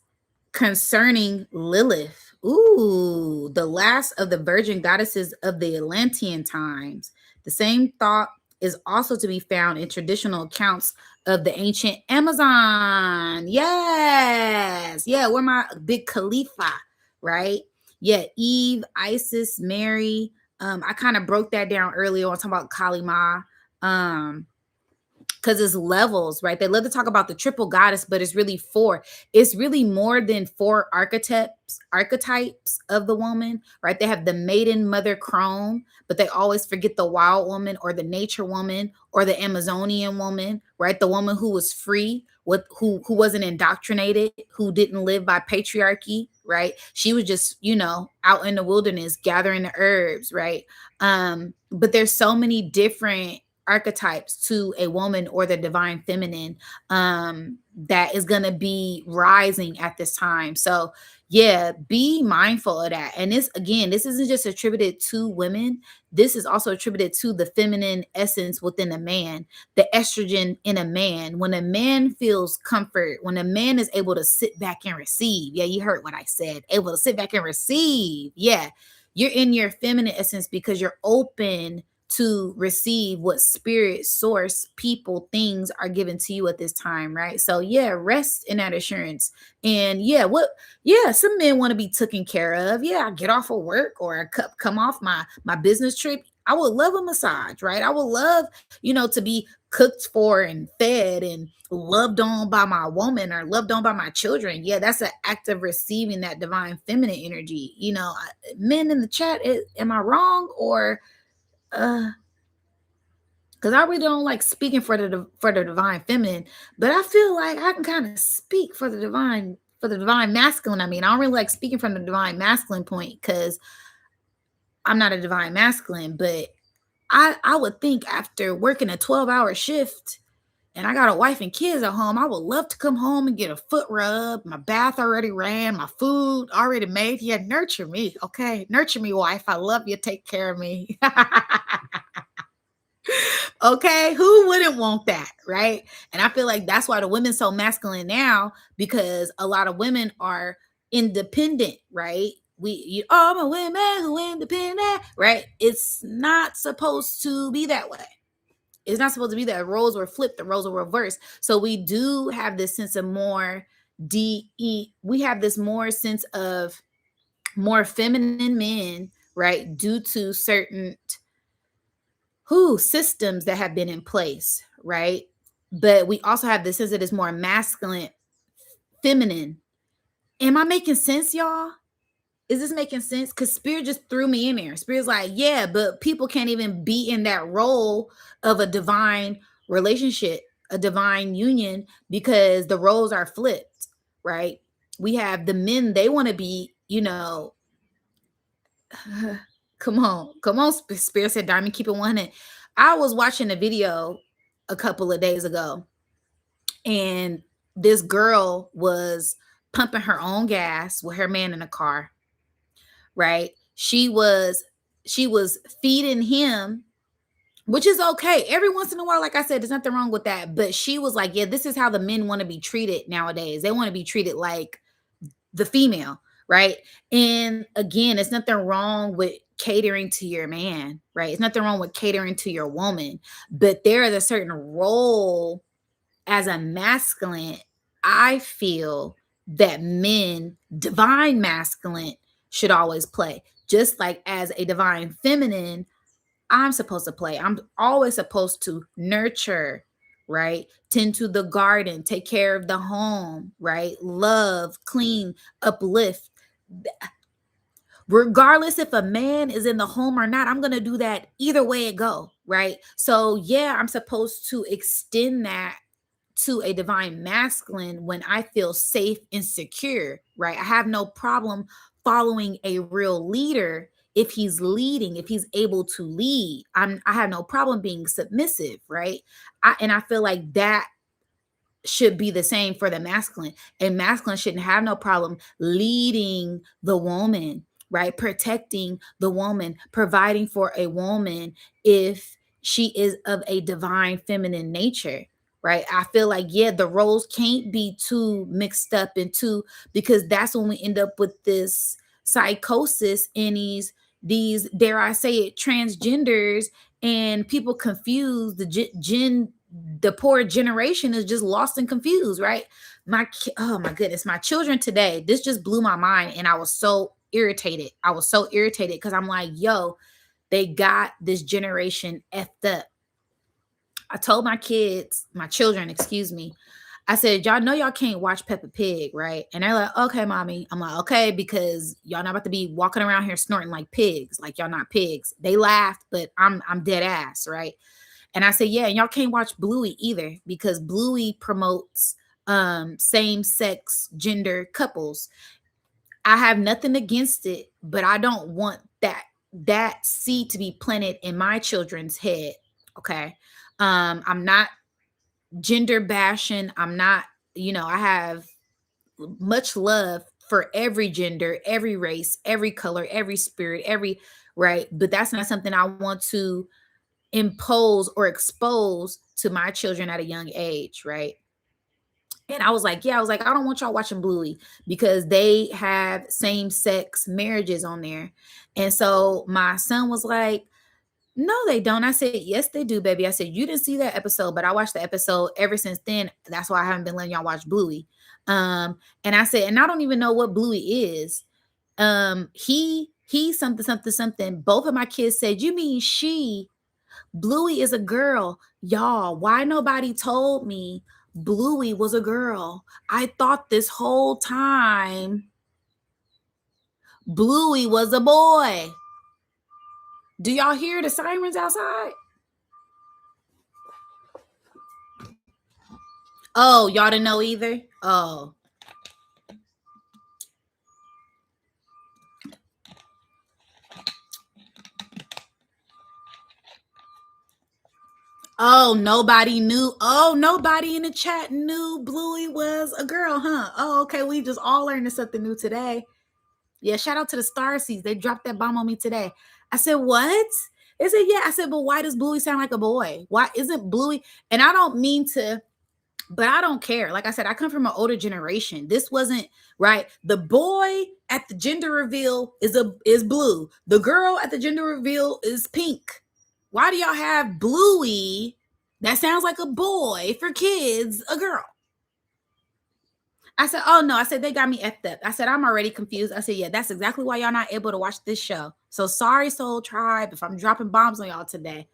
concerning Lilith. Ooh, the last of the virgin goddesses of the Atlantean times. The same thought is also to be found in traditional accounts of the ancient Amazon. Yes. Yeah, we're my big Khalifa, right? Yeah, Eve, Isis, Mary. I kind of broke that down earlier on talking about Kali Ma. Because it's levels, right? They love to talk about the triple goddess, but it's really four. It's really more than four archetypes of the woman, right? They have the maiden, mother, crone, but they always forget the wild woman or the nature woman or the Amazonian woman, right? The woman who was free, who wasn't indoctrinated, who didn't live by patriarchy, right? She was just, out in the wilderness gathering the herbs, right? But there's so many different archetypes to a woman or the divine feminine that is going to be rising at this time. So yeah, be mindful of that. And this isn't just attributed to women. This is also attributed to the feminine essence within a man, the estrogen in a man. When a man feels comfort, when a man is able to sit back and receive, yeah, you heard what I said, able to sit back and receive, yeah, you're in your feminine essence because you're open to receive what spirit, source, people, things are given to you at this time, right? So yeah, rest in that assurance. And some men want to be taken care of. Yeah, I get off of work or I come off my business trip. I would love a massage, right? I would love, to be cooked for and fed and loved on by my woman or loved on by my children. Yeah, that's an act of receiving that divine feminine energy. Men in the chat, am I wrong? Or because I really don't like speaking for the divine feminine, but I feel like I can kind of speak for the divine masculine. I mean, I don't really like speaking from the divine masculine point because I'm not a divine masculine, but I would think after working a 12-hour shift and I got a wife and kids at home, I would love to come home and get a foot rub. My bath already ran, my food already made. Yeah, nurture me, okay? Nurture me, wife. I love you. Take care of me. Okay, who wouldn't want that, right? And I feel like that's why the women's so masculine now, because a lot of women are independent, right? I'm a women who independent, right? It's not supposed to be that way. It's not supposed to be that. Roles were flipped, the roles were reversed. So we do have this sense of more we have this more sense of more feminine men, right? Due to certain systems that have been in place, right? But we also have this sense that it's more masculine, feminine. Am I making sense, y'all? Is this making sense? Because Spirit just threw me in there. Spirit's like, yeah, but people can't even be in that role of a divine relationship, a divine union, because the roles are flipped, right? We have the men, they want to be, come on, Spirit said, Diamond, keep it 100. I was watching a video a couple of days ago, and this girl was pumping her own gas with her man in the car, right? She was feeding him, which is okay. Every once in a while, like I said, there's nothing wrong with that. But she was like, yeah, this is how the men want to be treated nowadays. They want to be treated like the female, right? And again, it's nothing wrong with catering to your man, right? It's nothing wrong with catering to your woman, but there is a certain role as a masculine, I feel that men, divine masculine, should always play. Just like as a divine feminine, I'm supposed to play. I'm always supposed to nurture, right? Tend to the garden, take care of the home, right? Love, clean, uplift. Regardless if a man is in the home or not, I'm going to do that either way it go, right? So yeah, I'm supposed to extend that to a divine masculine when I feel safe and secure, right? I have no problem following a real leader if he's leading, if he's able to lead. I have no problem being submissive, right? And I feel like that should be the same for the masculine. And masculine shouldn't have no problem leading the woman, right? Protecting the woman, providing for a woman if she is of a divine feminine nature, right? I feel like, yeah, the roles can't be too mixed up into, because that's when we end up with this psychosis and these dare I say it, transgenders, and people confuse the poor generation is just lost and confused, right? Oh my goodness, my children today, this just blew my mind, and I was so irritated. I was so irritated because I'm like, yo, they got this generation effed up. I told my children, excuse me, I said, y'all know y'all can't watch Peppa Pig, right? And they're like, okay, mommy. I'm like, okay, because y'all not about to be walking around here snorting like pigs, like y'all not pigs. They laughed, but I'm dead ass, right? And I said, yeah, and y'all can't watch Bluey either, because Bluey promotes same-sex gender couples. I have nothing against it, but I don't want that seed to be planted in my children's head. Okay. I'm not gender bashing. I'm not, I have much love for every gender, every race, every color, every spirit, every right. But that's not something I want to impose or expose to my children at a young age, right? And I was like, yeah, I was like, I don't want y'all watching Bluey because they have same sex marriages on there. And so my son was like, no, they don't. I said, yes, they do, baby. I said, you didn't see that episode, but I watched the episode ever since then. That's why I haven't been letting y'all watch Bluey. And I said, and I don't even know what Bluey is. He something, something, something. Both of my kids said, you mean she? Bluey is a girl. Y'all, why nobody told me Bluey was a girl? I thought this whole time Bluey was a boy. Do y'all hear the sirens outside? Oh, y'all didn't know either? Oh. Oh, nobody knew. Oh, nobody in the chat knew Bluey was a girl, huh? Oh, okay. We just all learned something new today. Yeah, shout out to the Star Seeds. They dropped that bomb on me today. I said, what? They said, yeah. I said, but why does Bluey sound like a boy? Why isn't Bluey? And I don't mean to, but I don't care. Like I said, I come from an older generation. This wasn't right. The boy at the gender reveal is blue. The girl at the gender reveal is pink. Why do y'all have Bluey that sounds like a boy for kids, a girl? I said, oh no. I said, they got me effed up. I said, I'm already confused. I said, yeah, that's exactly why y'all not able to watch this show. So sorry, Soul Tribe, if I'm dropping bombs on y'all today.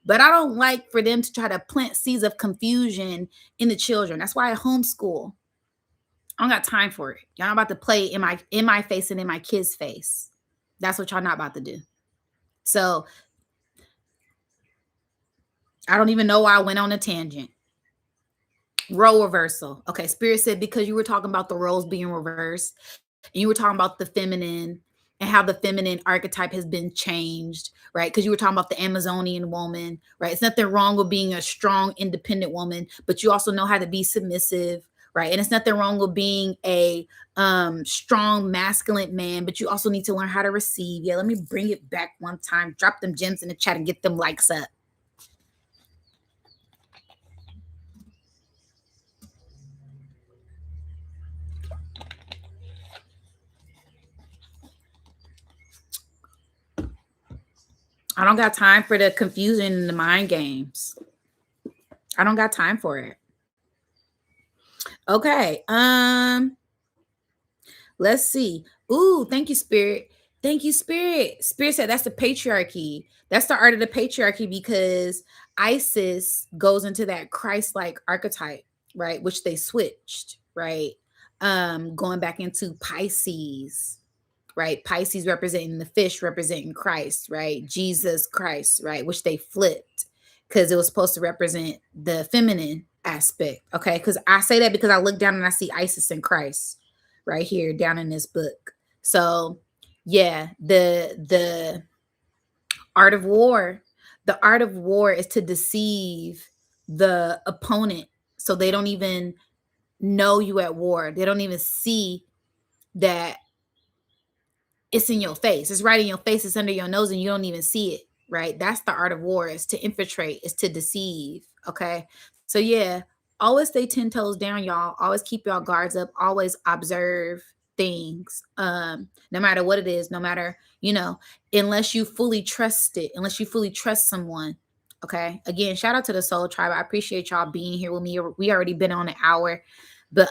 But I don't like for them to try to plant seeds of confusion in the children. That's why I homeschool. I don't got time for it. Y'all not about to play in my face and in my kids' face. That's what y'all not about to do. So I don't even know why I went on a tangent. Role reversal. Okay, Spirit said because you were talking about the roles being reversed, and you were talking about the feminine and how the feminine archetype has been changed, right? Because you were talking about the Amazonian woman, right? It's nothing wrong with being a strong, independent woman, but you also know how to be submissive, right? And it's nothing wrong with being a strong, masculine man, but you also need to learn how to receive. Yeah, let me bring it back one time. Drop them gems in the chat and get them likes up. I don't got time for the confusion and the mind games. I don't got time for it. Okay. Let's see. Ooh, thank you, Spirit. Thank you, Spirit. Spirit said that's the patriarchy. That's the art of the patriarchy because Isis goes into that Christ-like archetype, right? Which they switched, right? Going back into Pisces, right? Pisces representing the fish, representing Christ, right? Jesus Christ, right? Which they flipped because it was supposed to represent the feminine aspect. Okay. Because I say that because I look down and I see Isis and Christ right here down in this book. So yeah, the art of war, the art of war is to deceive the opponent so they don't even know you at war. They don't even see that it's in your face. It's right in your face. It's under your nose and you don't even see it, right? That's the art of war, is to infiltrate, is to deceive. Okay. So yeah, always stay 10 toes down, y'all. Always keep y'all guards up. Always observe things. No matter what it is, no matter, unless you fully trust it, unless you fully trust someone. Okay. Again, shout out to the Soul Tribe. I appreciate y'all being here with me. We already been on an hour. But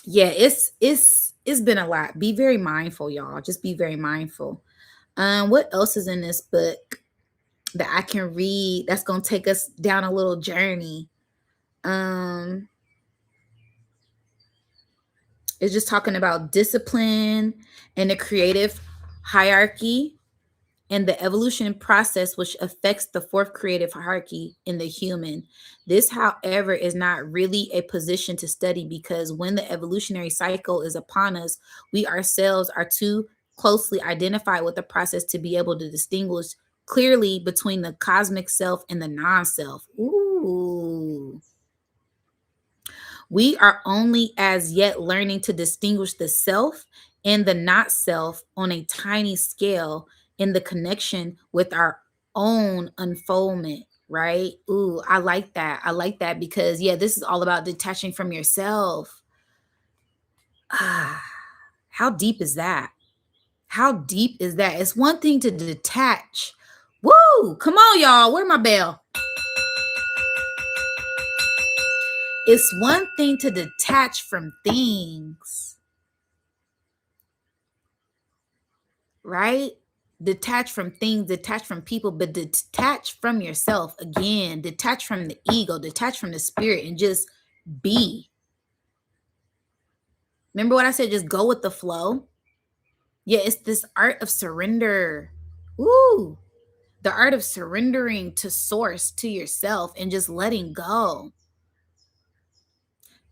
yeah, it's been a lot. Be very mindful, y'all. Just be very mindful. What else is in this book that I can read that's gonna take us down a little journey? It's just talking about discipline and the creative hierarchy and the evolution process which affects the fourth creative hierarchy in the human. This, however, is not really a position to study because when the evolutionary cycle is upon us, we ourselves are too closely identified with the process to be able to distinguish clearly between the cosmic self and the non-self. Ooh. We are only as yet learning to distinguish the self and the not self on a tiny scale in the connection with our own unfoldment, right? Ooh, I like that. I like that because, yeah, this is all about detaching from yourself. Ah, how deep is that? How deep is that? It's one thing to detach. Woo! Come on, y'all. Where's my bell? It's one thing to detach from things, right? Detach from things, detach from people, but detach from yourself. Again, detach from the ego, detach from the spirit, and just be. Remember what I said? Just go with the flow. Yeah, it's this art of surrender. Ooh, the art of surrendering to source, to yourself, and just letting go.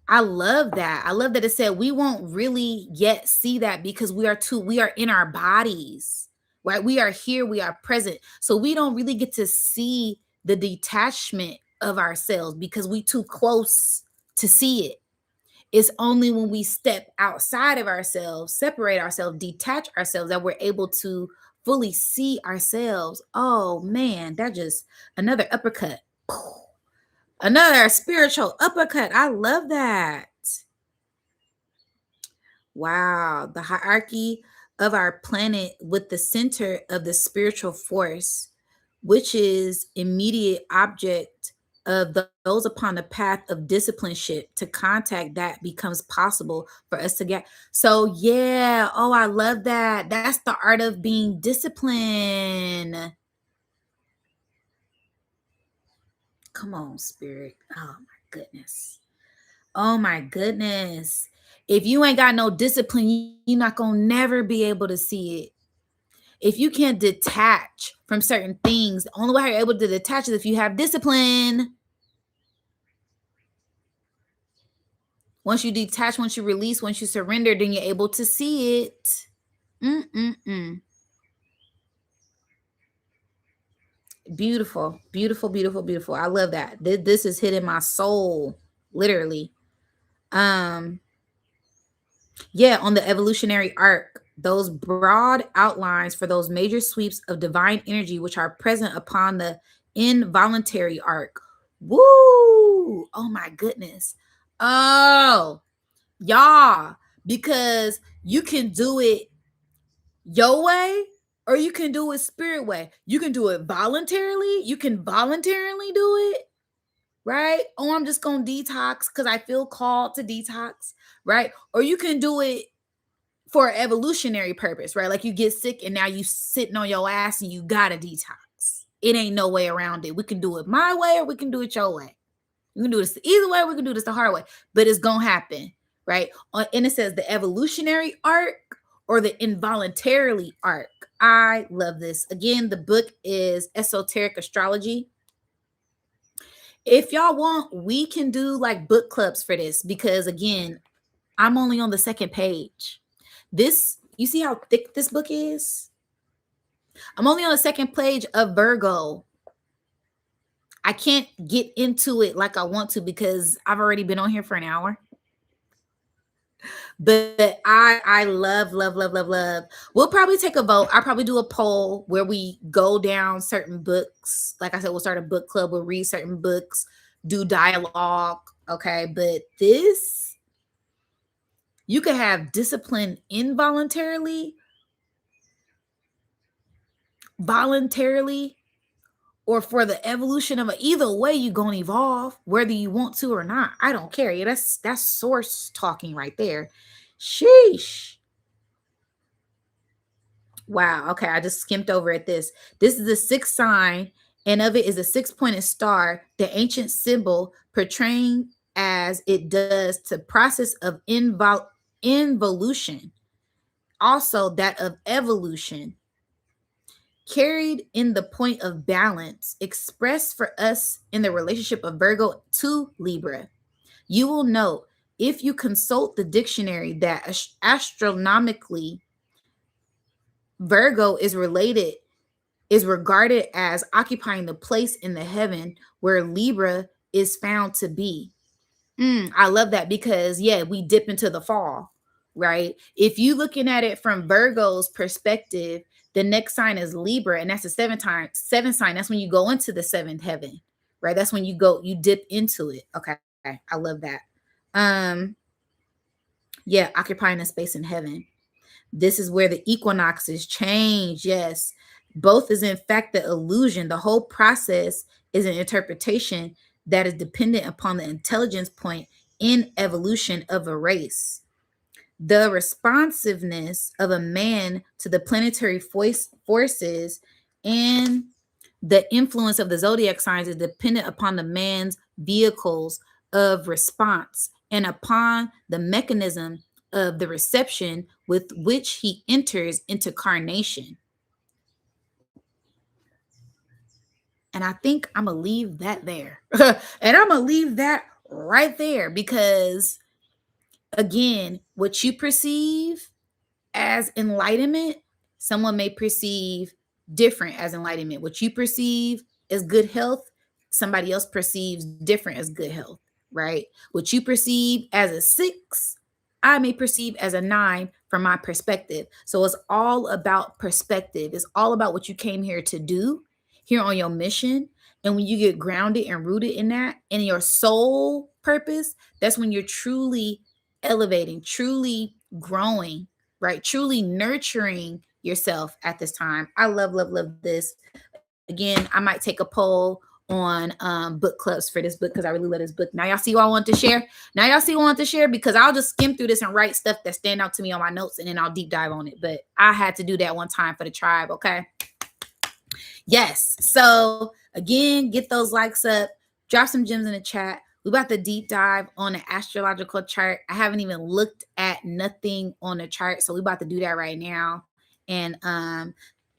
I love that. I love that it said we won't really yet see that because we are in our bodies, right? We are here, we are present. So we don't really get to see the detachment of ourselves because we too close to see it. It's only when we step outside of ourselves, separate ourselves, detach ourselves, that we're able to fully see ourselves. Oh man, that just another uppercut. Another spiritual uppercut. I love that. Wow. The hierarchy of our planet with the center of the spiritual force, which is immediate object of those upon the path of discipleship to contact that becomes possible for us to get. So yeah. Oh, I love that. That's the art of being disciplined. Come on, spirit. Oh my goodness. Oh my goodness. If you ain't got no discipline, you're not going to never be able to see it. If you can't detach from certain things, the only way you're able to detach is if you have discipline. Once you detach, once you release, once you surrender, then you're able to see it. Mm-mm-mm. Beautiful, beautiful, beautiful, beautiful. I love that. This is hitting my soul, literally. Um, Yeah, on the evolutionary arc, those broad outlines for those major sweeps of divine energy which are present upon the involuntary arc. Woo! Oh my goodness. Oh, y'all, because you can do it your way or you can do it spirit way. You can do it voluntarily. You can voluntarily do it, right? Oh, I'm just going to detox because I feel called to detox, right? Or you can do it for evolutionary purpose, right? Like you get sick and now you sitting on your ass and you gotta detox. It ain't no way around it. We can do it my way or we can do it your way. We can do this either way. We can do this the hard way, but it's gonna happen, right? And it says the evolutionary arc or the involuntarily arc. I love this. Again, the book is Esoteric Astrology. If y'all want, we can do like book clubs for this because again, I'm only on the second page. This, you see how thick this book is? I'm only on the second page of Virgo. I can't get into it like I want to because I've already been on here for an hour. But I love, love, love, love, love. We'll probably take a vote. I'll probably do a poll where we go down certain books. Like I said, we'll start a book club. We'll read certain books, do dialogue. Okay. But this, you could have discipline involuntarily, voluntarily, or for the evolution of it. Either way, you're gonna evolve, whether you want to or not. I don't care. Yeah, that's source talking right there. Sheesh. Wow. Okay, I just skimped over at this. This is the sixth sign, and of it is a six-pointed star, the ancient symbol portraying as it does to process of involution, also that of evolution, carried in the point of balance expressed for us in the relationship of Virgo to Libra. You will note if you consult the dictionary that astronomically Virgo is regarded as occupying the place in the heaven where Libra is found to be. I love that because yeah, we dip into the fall, right? If you looking at it from Virgo's perspective, the next sign is Libra, and that's the seventh sign. That's when you go into the seventh heaven, right? That's when you dip into it. Okay, I love that. Um, yeah, occupying a space in heaven. This is where the equinoxes change. Yes, both is in fact the illusion. The whole process is an interpretation that is dependent upon the intelligence point in evolution of a race. The responsiveness of a man to the planetary forces and the influence of the zodiac signs is dependent upon the man's vehicles of response and upon the mechanism of the reception with which he enters into carnation. And I think I'm going to leave that there. And I'm going to leave that right there because, again, what you perceive as enlightenment, someone may perceive different as enlightenment. What you perceive as good health, somebody else perceives different as good health, right? What you perceive as a 6, I may perceive as a 9 from my perspective. So it's all about perspective. It's all about what you came here to do, here on your mission. And when you get grounded and rooted in that, in your soul purpose, that's when you're truly elevating, truly growing, right? Truly nurturing yourself at this time. I love, love, love this. Again, I might take a poll on book clubs for this book because I really love this book. Now y'all see what I want to share. Now y'all see what I want to share because I'll just skim through this and write stuff that stand out to me on my notes and then I'll deep dive on it. But I had to do that one time for the tribe. Okay. Yes. So again, get those likes up, drop some gems in the chat. We about to deep dive on the astrological chart. I haven't even looked at nothing on the chart, so we about to do that right now. And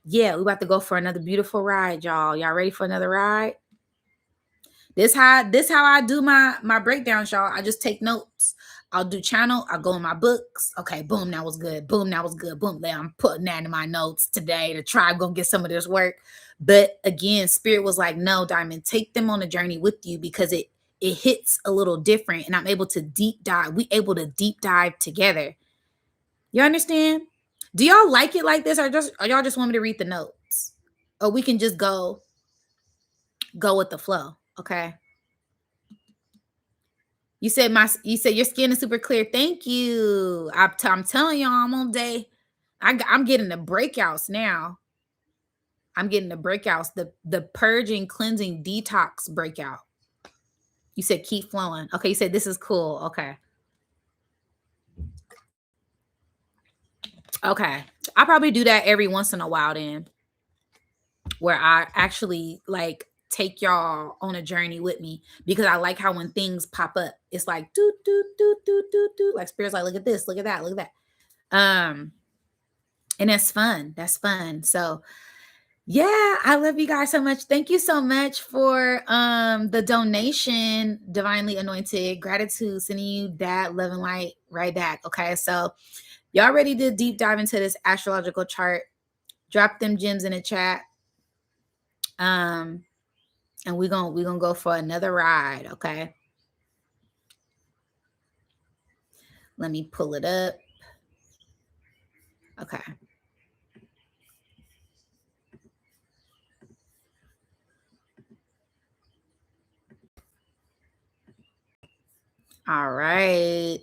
yeah, we about to go for another beautiful ride, y'all. Y'all ready for another ride? This how I do my breakdowns, y'all. I just take notes. I'll do channel. I'll go in my books. Okay, boom, that was good. Boom, that was good. Boom, I'm putting that in my notes today. The tribe gonna get some of this work. But again, Spirit was like, no, Diamond, take them on a journey with you because it hits a little different. And I'm able to deep dive. We able to deep dive together. You understand? Do y'all like it like this, or y'all just want me to read the notes? Or we can just go with the flow. Okay. You said your skin is super clear. Thank you. I'm telling y'all, I'm on day. I'm getting the breakouts now. I'm getting the breakouts, the purging, cleansing, detox breakout. You said keep flowing. Okay, you said this is cool. Okay. Okay. I probably do that every once in a while then, where I actually like take y'all on a journey with me because I like how when things pop up, it's like do do do do do do, like Spirit's like, look at this, look at that, look at that. And that's fun. That's fun. So yeah, I love you guys so much. Thank you so much for the donation, Divinely Anointed. Gratitude, sending you that love and light right back. Okay, so y'all ready to deep dive into this astrological chart? Drop them gems in the chat. And we're gonna go for another ride. Okay, let me pull it up. Okay. All right.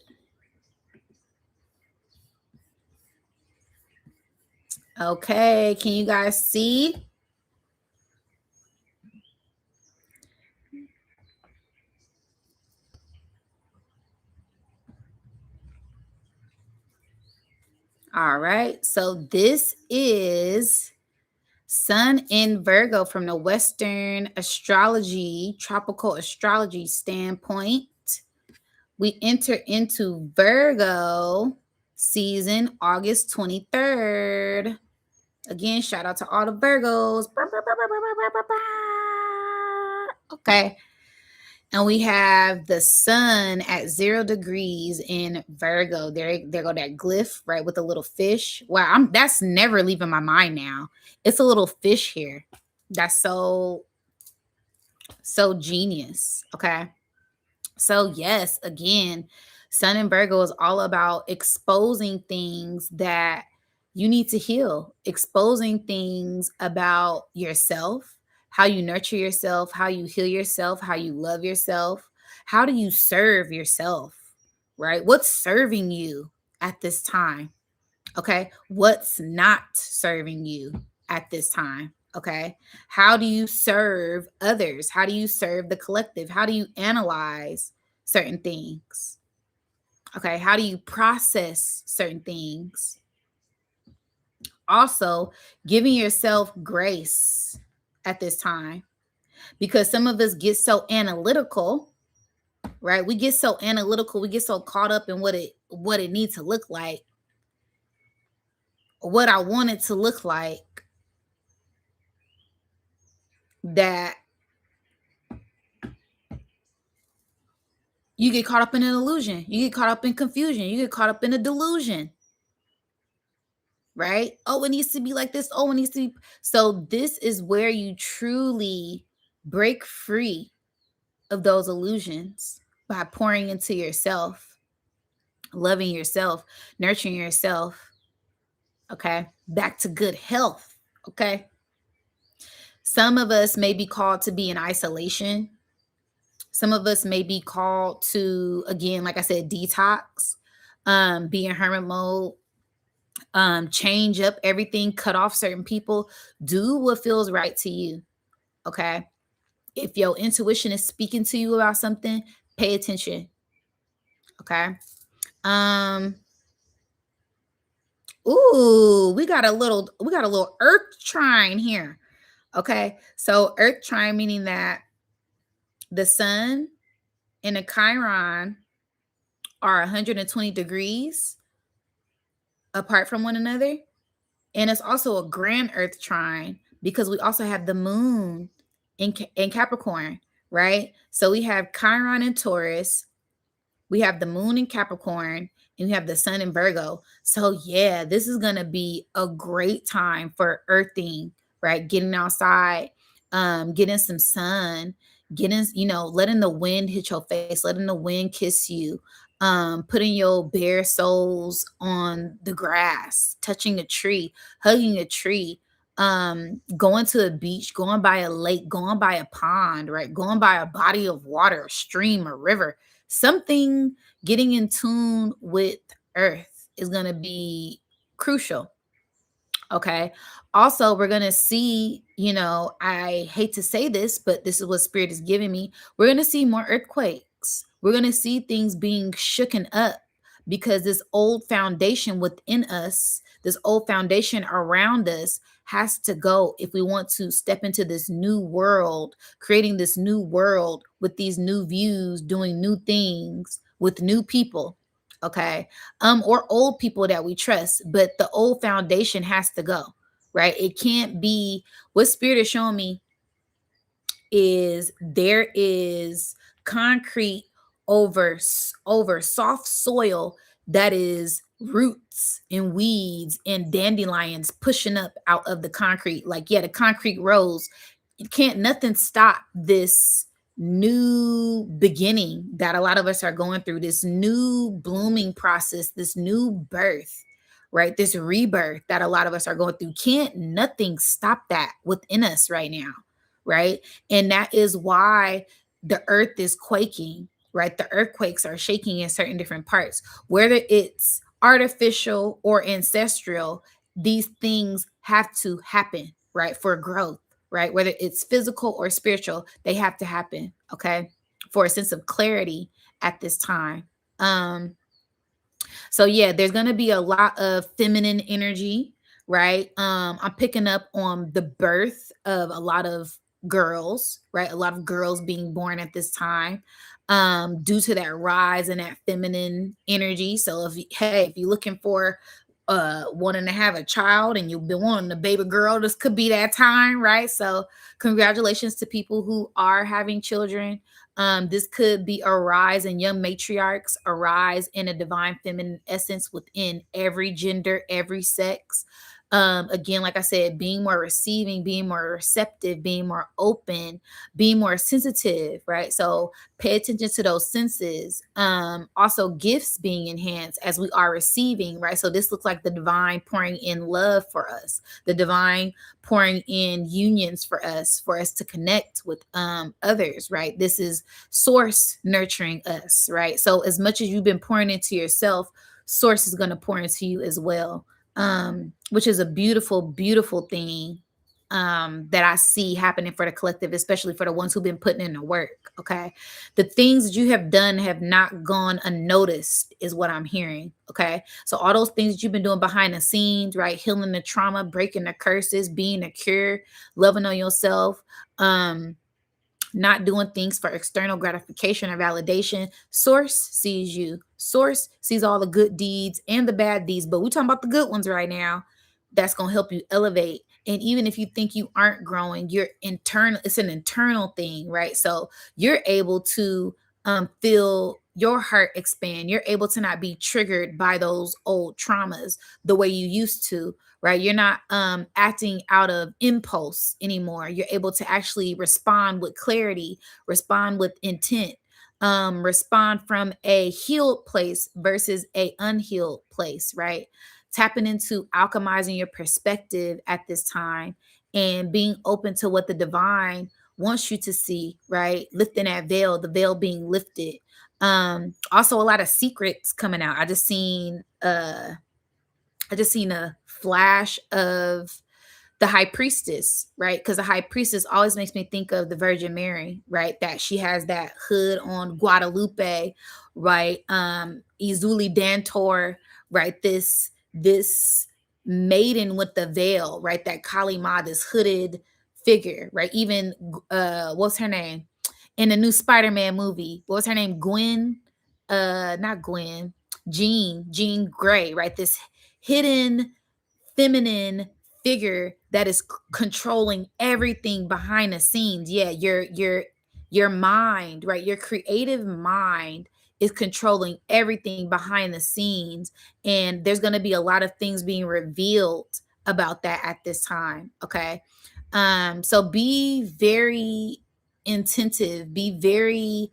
Okay, can you guys see? All right, so this is Sun in Virgo from the Western astrology, tropical astrology standpoint. We enter into Virgo season August 23rd. Again, shout out to all the Virgos. Okay. And we have the sun at 0 degrees in Virgo. There go that glyph, right, with a little fish. Wow, that's never leaving my mind now. It's a little fish here. That's so genius. Okay. So yes, again, Sun in Virgo is all about exposing things that you need to heal, exposing things about yourself, how you nurture yourself, how you heal yourself, how you love yourself, how do you serve yourself, right? What's serving you at this time? Okay. What's not serving you at this time? Okay. How do you serve others? How do you serve the collective? How do you analyze certain things? Okay. How do you process certain things? Also, giving yourself grace at this time, because some of us get so analytical, right? We get so analytical, we get so caught up in what it needs to look like, what I want it to look like, that you get caught up in an illusion. You get caught up in confusion. You get caught up in a delusion, right? Oh, it needs to be like this. Oh, it needs to be. So this is where you truly Break free of those illusions by pouring into yourself, loving yourself, nurturing yourself. Okay. Back to good health. Okay. Some of us may be called to be in isolation. Some of us may be called to, again, like I said, detox, be in hermit mode, change up everything, cut off certain people, do what feels right to you. Okay. If your intuition is speaking to you about something, pay attention. Okay. Um, ooh, we got a little earth trine here. Okay. So earth trine meaning that the sun and the Chiron are 120 degrees apart from one another. And it's also a grand earth trine because we also have the moon in Capricorn, right? So we have Chiron in Taurus, we have the moon in Capricorn, and we have the sun in Virgo. So yeah, this is going to be a great time for earthing, right? Getting outside, getting some sun, getting, letting the wind hit your face, letting the wind kiss you, putting your bare soles on the grass, touching a tree, hugging a tree, going to a beach, going by a lake, going by a pond, right? Going by a body of water, a stream, a river, something. Getting in tune with earth is going to be crucial. Okay. Also, we're going to see, I hate to say this, but this is what spirit is giving me. We're going to see more earthquakes. We're going to see things being shooken up because this old foundation within us, this old foundation around us has to go if we want to step into this new world, creating this new world with these new views, doing new things with new people. Okay, or old people that we trust, but the old foundation has to go, right? It can't be. What spirit is showing me is there is concrete over soft soil that is roots and weeds and dandelions pushing up out of the concrete. Like, yeah, the concrete rose. It can't nothing stop this new beginning that a lot of us are going through, this new blooming process, this new birth, right? This rebirth that a lot of us are going through. Can't nothing stop that within us right now, right? And that is why the earth is quaking, right? The earthquakes are shaking in certain different parts, whether it's artificial or ancestral. These things have to happen, right? For growth, right? Whether it's physical or spiritual, they have to happen, okay? For a sense of clarity at this time. So yeah, there's going to be a lot of feminine energy, right? I'm picking up on the birth of a lot of girls, right? A lot of girls being born at this time, due to that rise in that feminine energy. So if you're looking for wanting to have a child and you've been wanting a baby girl, this could be that time, right? So congratulations to people who are having children. This could be a rise in young matriarchs, a rise in a divine feminine essence within every gender, every sex. Again, like I said, being more receiving, being more receptive, being more open, being more sensitive, right? So pay attention to those senses. Also gifts being enhanced as we are receiving, right? So this looks like the divine pouring in love for us, the divine pouring in unions for us to connect with others, right? This is source nurturing us, right? So as much as you've been pouring into yourself, source is going to pour into you as well, which is a beautiful, beautiful thing, that I see happening for the collective, especially for the ones who've been putting in the work. Okay. The things that you have done have not gone unnoticed, is what I'm hearing. Okay. So all those things that you've been doing behind the scenes, right? Healing the trauma, breaking the curses, being a cure, loving on yourself, not doing things for external gratification or validation. Source sees you. Source sees all the good deeds and the bad deeds, but we're talking about the good ones right now. That's going to help you elevate. And even if you think you aren't growing, you're internal, it's an internal thing, right? So you're able to feel your heart expand. You're able to not be triggered by those old traumas the way you used to, right? You're not acting out of impulse anymore. You're able to actually respond with clarity, respond with intent, respond from a healed place versus a unhealed place, right? Tapping into alchemizing your perspective at this time and being open to what the divine wants you to see, right? Lifting that veil, the veil being lifted. Also a lot of secrets coming out. I just seen a flash of the high priestess, right? Because the high priestess always makes me think of the Virgin Mary, right? That she has that hood on Guadalupe, right? Izuli Dantor, right? This maiden with the veil, right? That Kali Ma, this hooded figure, right? Even what's her name? In the new Spider-Man movie, what was her name? Gwen, not Gwen, Jean Grey, right? This hidden feminine figure that is controlling everything behind the scenes. Yeah, your mind, right? Your creative mind is controlling everything behind the scenes, and there's going to be a lot of things being revealed about that at this time, okay? So be very intentive, be very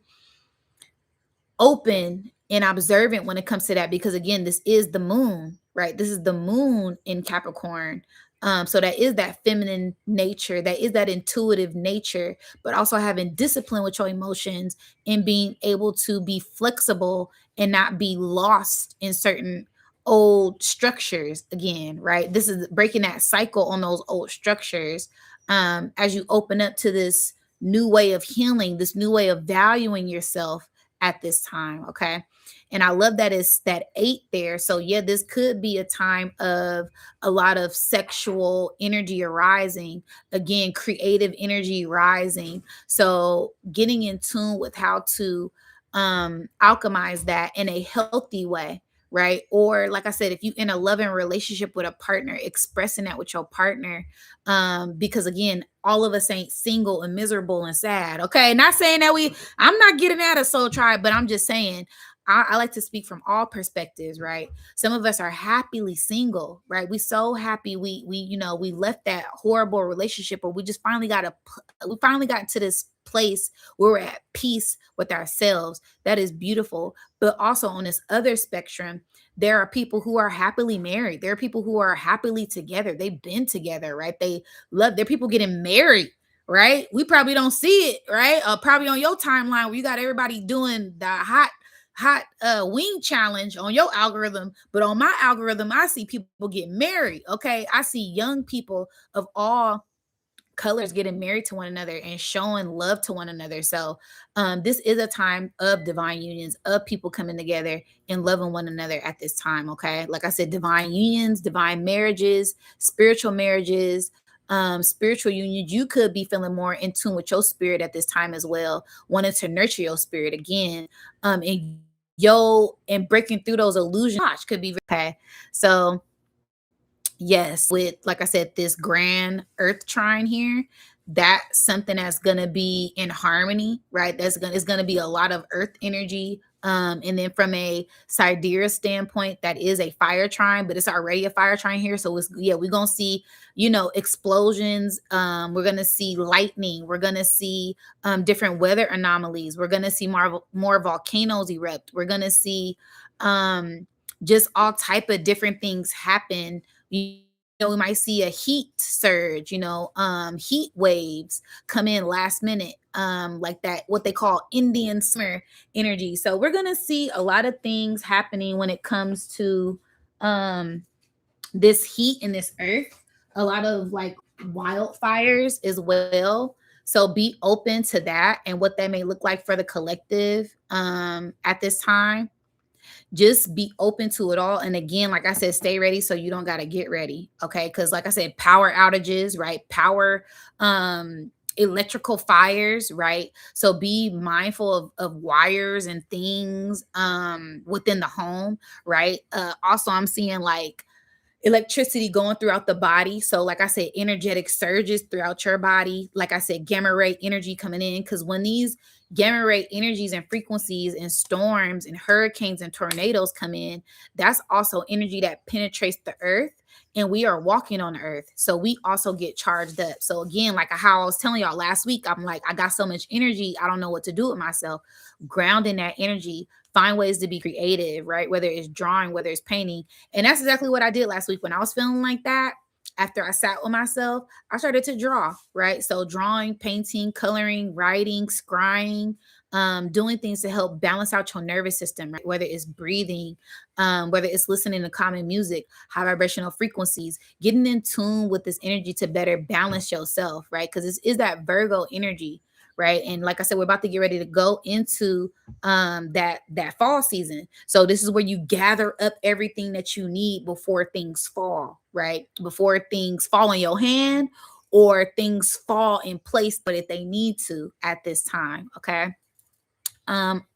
open and observant when it comes to that, because again, this is the moon, right? This is the moon in Capricorn. So that is that feminine nature, that is that intuitive nature, but also having discipline with your emotions and being able to be flexible and not be lost in certain old structures again, right? This is breaking that cycle on those old structures, as you open up to this new way of healing, this new way of valuing yourself at this time. Okay. And I love that it's that 8 there. So, yeah, this could be a time of a lot of sexual energy arising, again, creative energy rising. So, getting in tune with how to alchemize that in a healthy way. Right. Or, like I said, if you in a loving relationship with a partner, expressing that with your partner, because again, all of us ain't single and miserable and sad. Okay. Not saying that I'm not getting at a soul tribe, but I'm just saying I like to speak from all perspectives, right? Some of us are happily single, right? We so happy we left that horrible relationship, or we just finally got to this place where we're at peace with ourselves. That is beautiful. But also on this other spectrum, there are people who are happily married. There are people who are happily together. They've been together, right? They love. There are people getting married, right? We probably don't see it, right? Probably on your timeline where you got everybody doing the hot wing challenge on your algorithm, but on my algorithm I see people get married. Okay, I see young people of all colors getting married to one another and showing love to one another. So this is a time of divine unions, of people coming together and loving one another at this time. Okay, like I said, divine unions, divine marriages, spiritual unions. You could be feeling more in tune with your spirit at this time as well, wanting to nurture your spirit again, and breaking through those illusions could be okay. So yes, with, like I said, this grand earth trine here, that's something that's gonna be in harmony, right? It's gonna be a lot of earth energy. And then from a sidereal standpoint, that is a fire trine, but it's already a fire trine here. So it's, yeah, we're gonna see, explosions. We're gonna see lightning, we're gonna see different weather anomalies, we're gonna see more volcanoes erupt, we're gonna see just all type of different things happen. We might see a heat surge, heat waves come in last minute, like that, what they call Indian summer energy. So we're gonna see a lot of things happening when it comes to this heat in this earth, a lot of like wildfires as well. So be open to that and what that may look like for the collective at this time. Just be open to it all. And again, like I said, stay ready so you don't got to get ready. Okay. Because, like I said, power outages, right? Electrical fires, right? So be mindful of wires and things within the home, right? Also, I'm seeing like electricity going throughout the body. So, like I said, energetic surges throughout your body. Like I said, gamma ray energy coming in. Because when these gamma ray energies and frequencies and storms and hurricanes and tornadoes come in, that's also energy that penetrates the earth. And we are walking on the earth. So we also get charged up. So, again, like how I was telling y'all last week, I'm like, I got so much energy. I don't know what to do with myself. Grounding that energy, find ways to be creative, right? Whether it's drawing, whether it's painting, and that's exactly what I did last week when I was feeling like that. After I sat with myself, I started to draw, right? So drawing, painting, coloring, writing, scrying, doing things to help balance out your nervous system, right? Whether it's breathing, whether it's listening to common music, high vibrational frequencies, getting in tune with this energy to better balance yourself, right? Because this is that Virgo energy, right? And like I said, we're about to get ready to go into that fall season. So this is where you gather up everything that you need before things fall, right? Before things fall in your hand or things fall in place, but if they need to at this time, okay?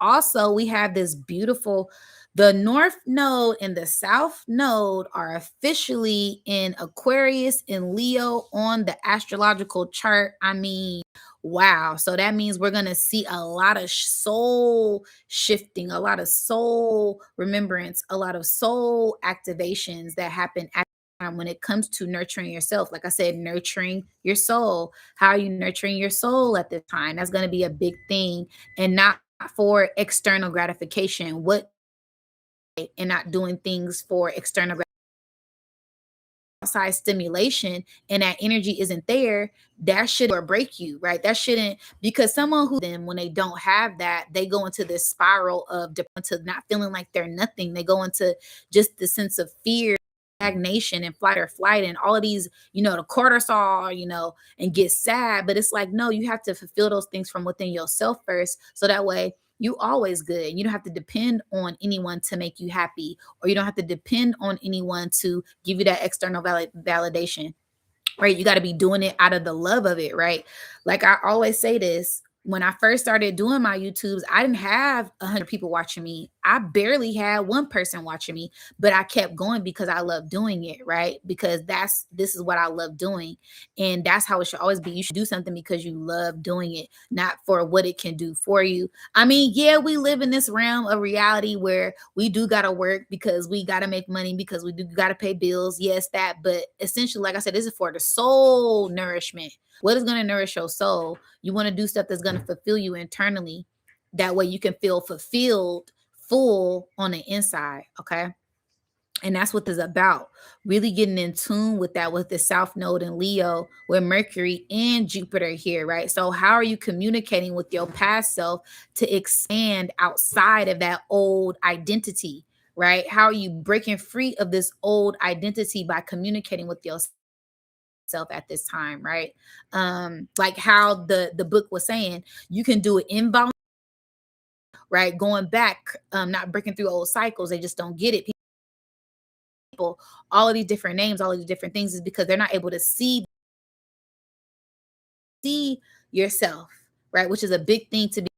Also, we have this beautiful, the North Node and the South Node are officially in Aquarius and Leo on the astrological chart. I mean, wow. So that means we're going to see a lot of soul shifting, a lot of soul remembrance, a lot of soul activations that happen at when it comes to nurturing yourself. Like I said, nurturing your soul. How are you nurturing your soul at this time? That's going to be a big thing, and not for external gratification. What and not doing things for external outside stimulation, and that energy isn't there, that should or break you, right? That shouldn't, because someone who then when they don't have that, they go into this spiral of to not feeling like they're nothing. They go into just the sense of fear, stagnation, and flight or flight, and all of these, the cortisol, and get sad. But it's like, no, you have to fulfill those things from within yourself first, so that way you always good. You don't have to depend on anyone to make you happy, or you don't have to depend on anyone to give you that external validation, right? You got to be doing it out of the love of it, right? Like I always say this, when I first started doing my YouTubes, I didn't have 100 people watching me. I barely had one person watching me, but I kept going because I love doing it, right? Because this is what I love doing. And that's how it should always be. You should do something because you love doing it, not for what it can do for you. I mean, yeah, we live in this realm of reality where we do got to work because we got to make money, because we do got to pay bills. Yes, that. But essentially, like I said, this is for the soul nourishment. What is going to nourish your soul? You want to do stuff that's going to fulfill you internally. That way you can feel fulfilled, full on the inside. Okay. And that's what this is about. Really getting in tune with that, with the South Node in Leo, with Mercury and Jupiter here, right? So, how are you communicating with your past self to expand outside of that old identity, right? How are you breaking free of this old identity by communicating with yourself at this time, right? Like how the book was saying, you can do it involuntarily, right? Going back, not breaking through old cycles. They just don't get it. People, all of these different names, all of these different things, is because they're not able to see yourself, right? Which is a big thing to be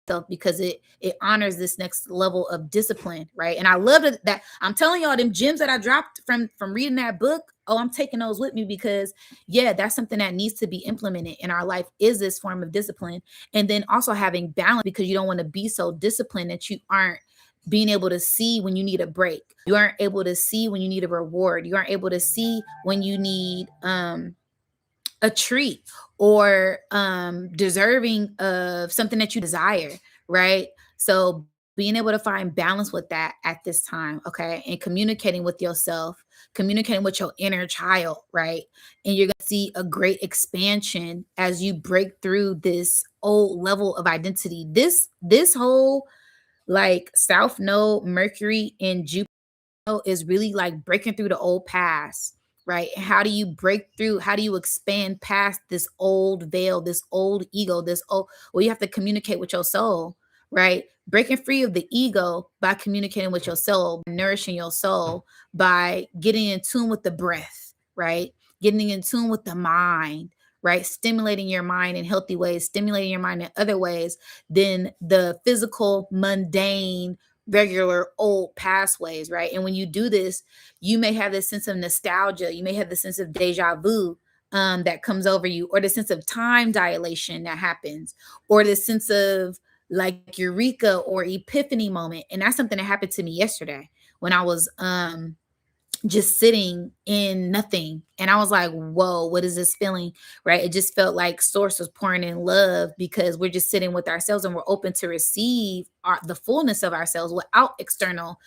self, because it honors this next level of discipline, right? And I love it that I'm telling y'all, them gems that I dropped from reading that book, oh, I'm taking those with me, because yeah, that's something that needs to be implemented in our life, is this form of discipline. And then also having balance, because you don't want to be so disciplined that you aren't being able to see when you need a break. You aren't able to see when you need a reward. You aren't able to see when you need a treat, or deserving of something that you desire, right? So being able to find balance with that at this time, okay? And communicating with yourself, communicating with your inner child, right? And you're going to see a great expansion as you break through this old level of identity. This whole like South Node, Mercury, and Jupiter is really like breaking through the old past, right? And how do you break through? How do you expand past this old veil, this old ego, this old? Well, you have to communicate with your soul, right? Breaking free of the ego by communicating with your soul, nourishing your soul by getting in tune with the breath, right? Getting in tune with the mind, right? Stimulating your mind in healthy ways, stimulating your mind in other ways than the physical, mundane, regular old pathways, right? And when you do this, you may have this sense of nostalgia, you may have the sense of deja vu that comes over you, or the sense of time dilation that happens, or the sense of like eureka or epiphany moment. And that's something that happened to me yesterday when I was just sitting in nothing. And I was like, whoa, what is this feeling? Right. It just felt like source was pouring in love because we're just sitting with ourselves and we're open to receive the fullness of ourselves without external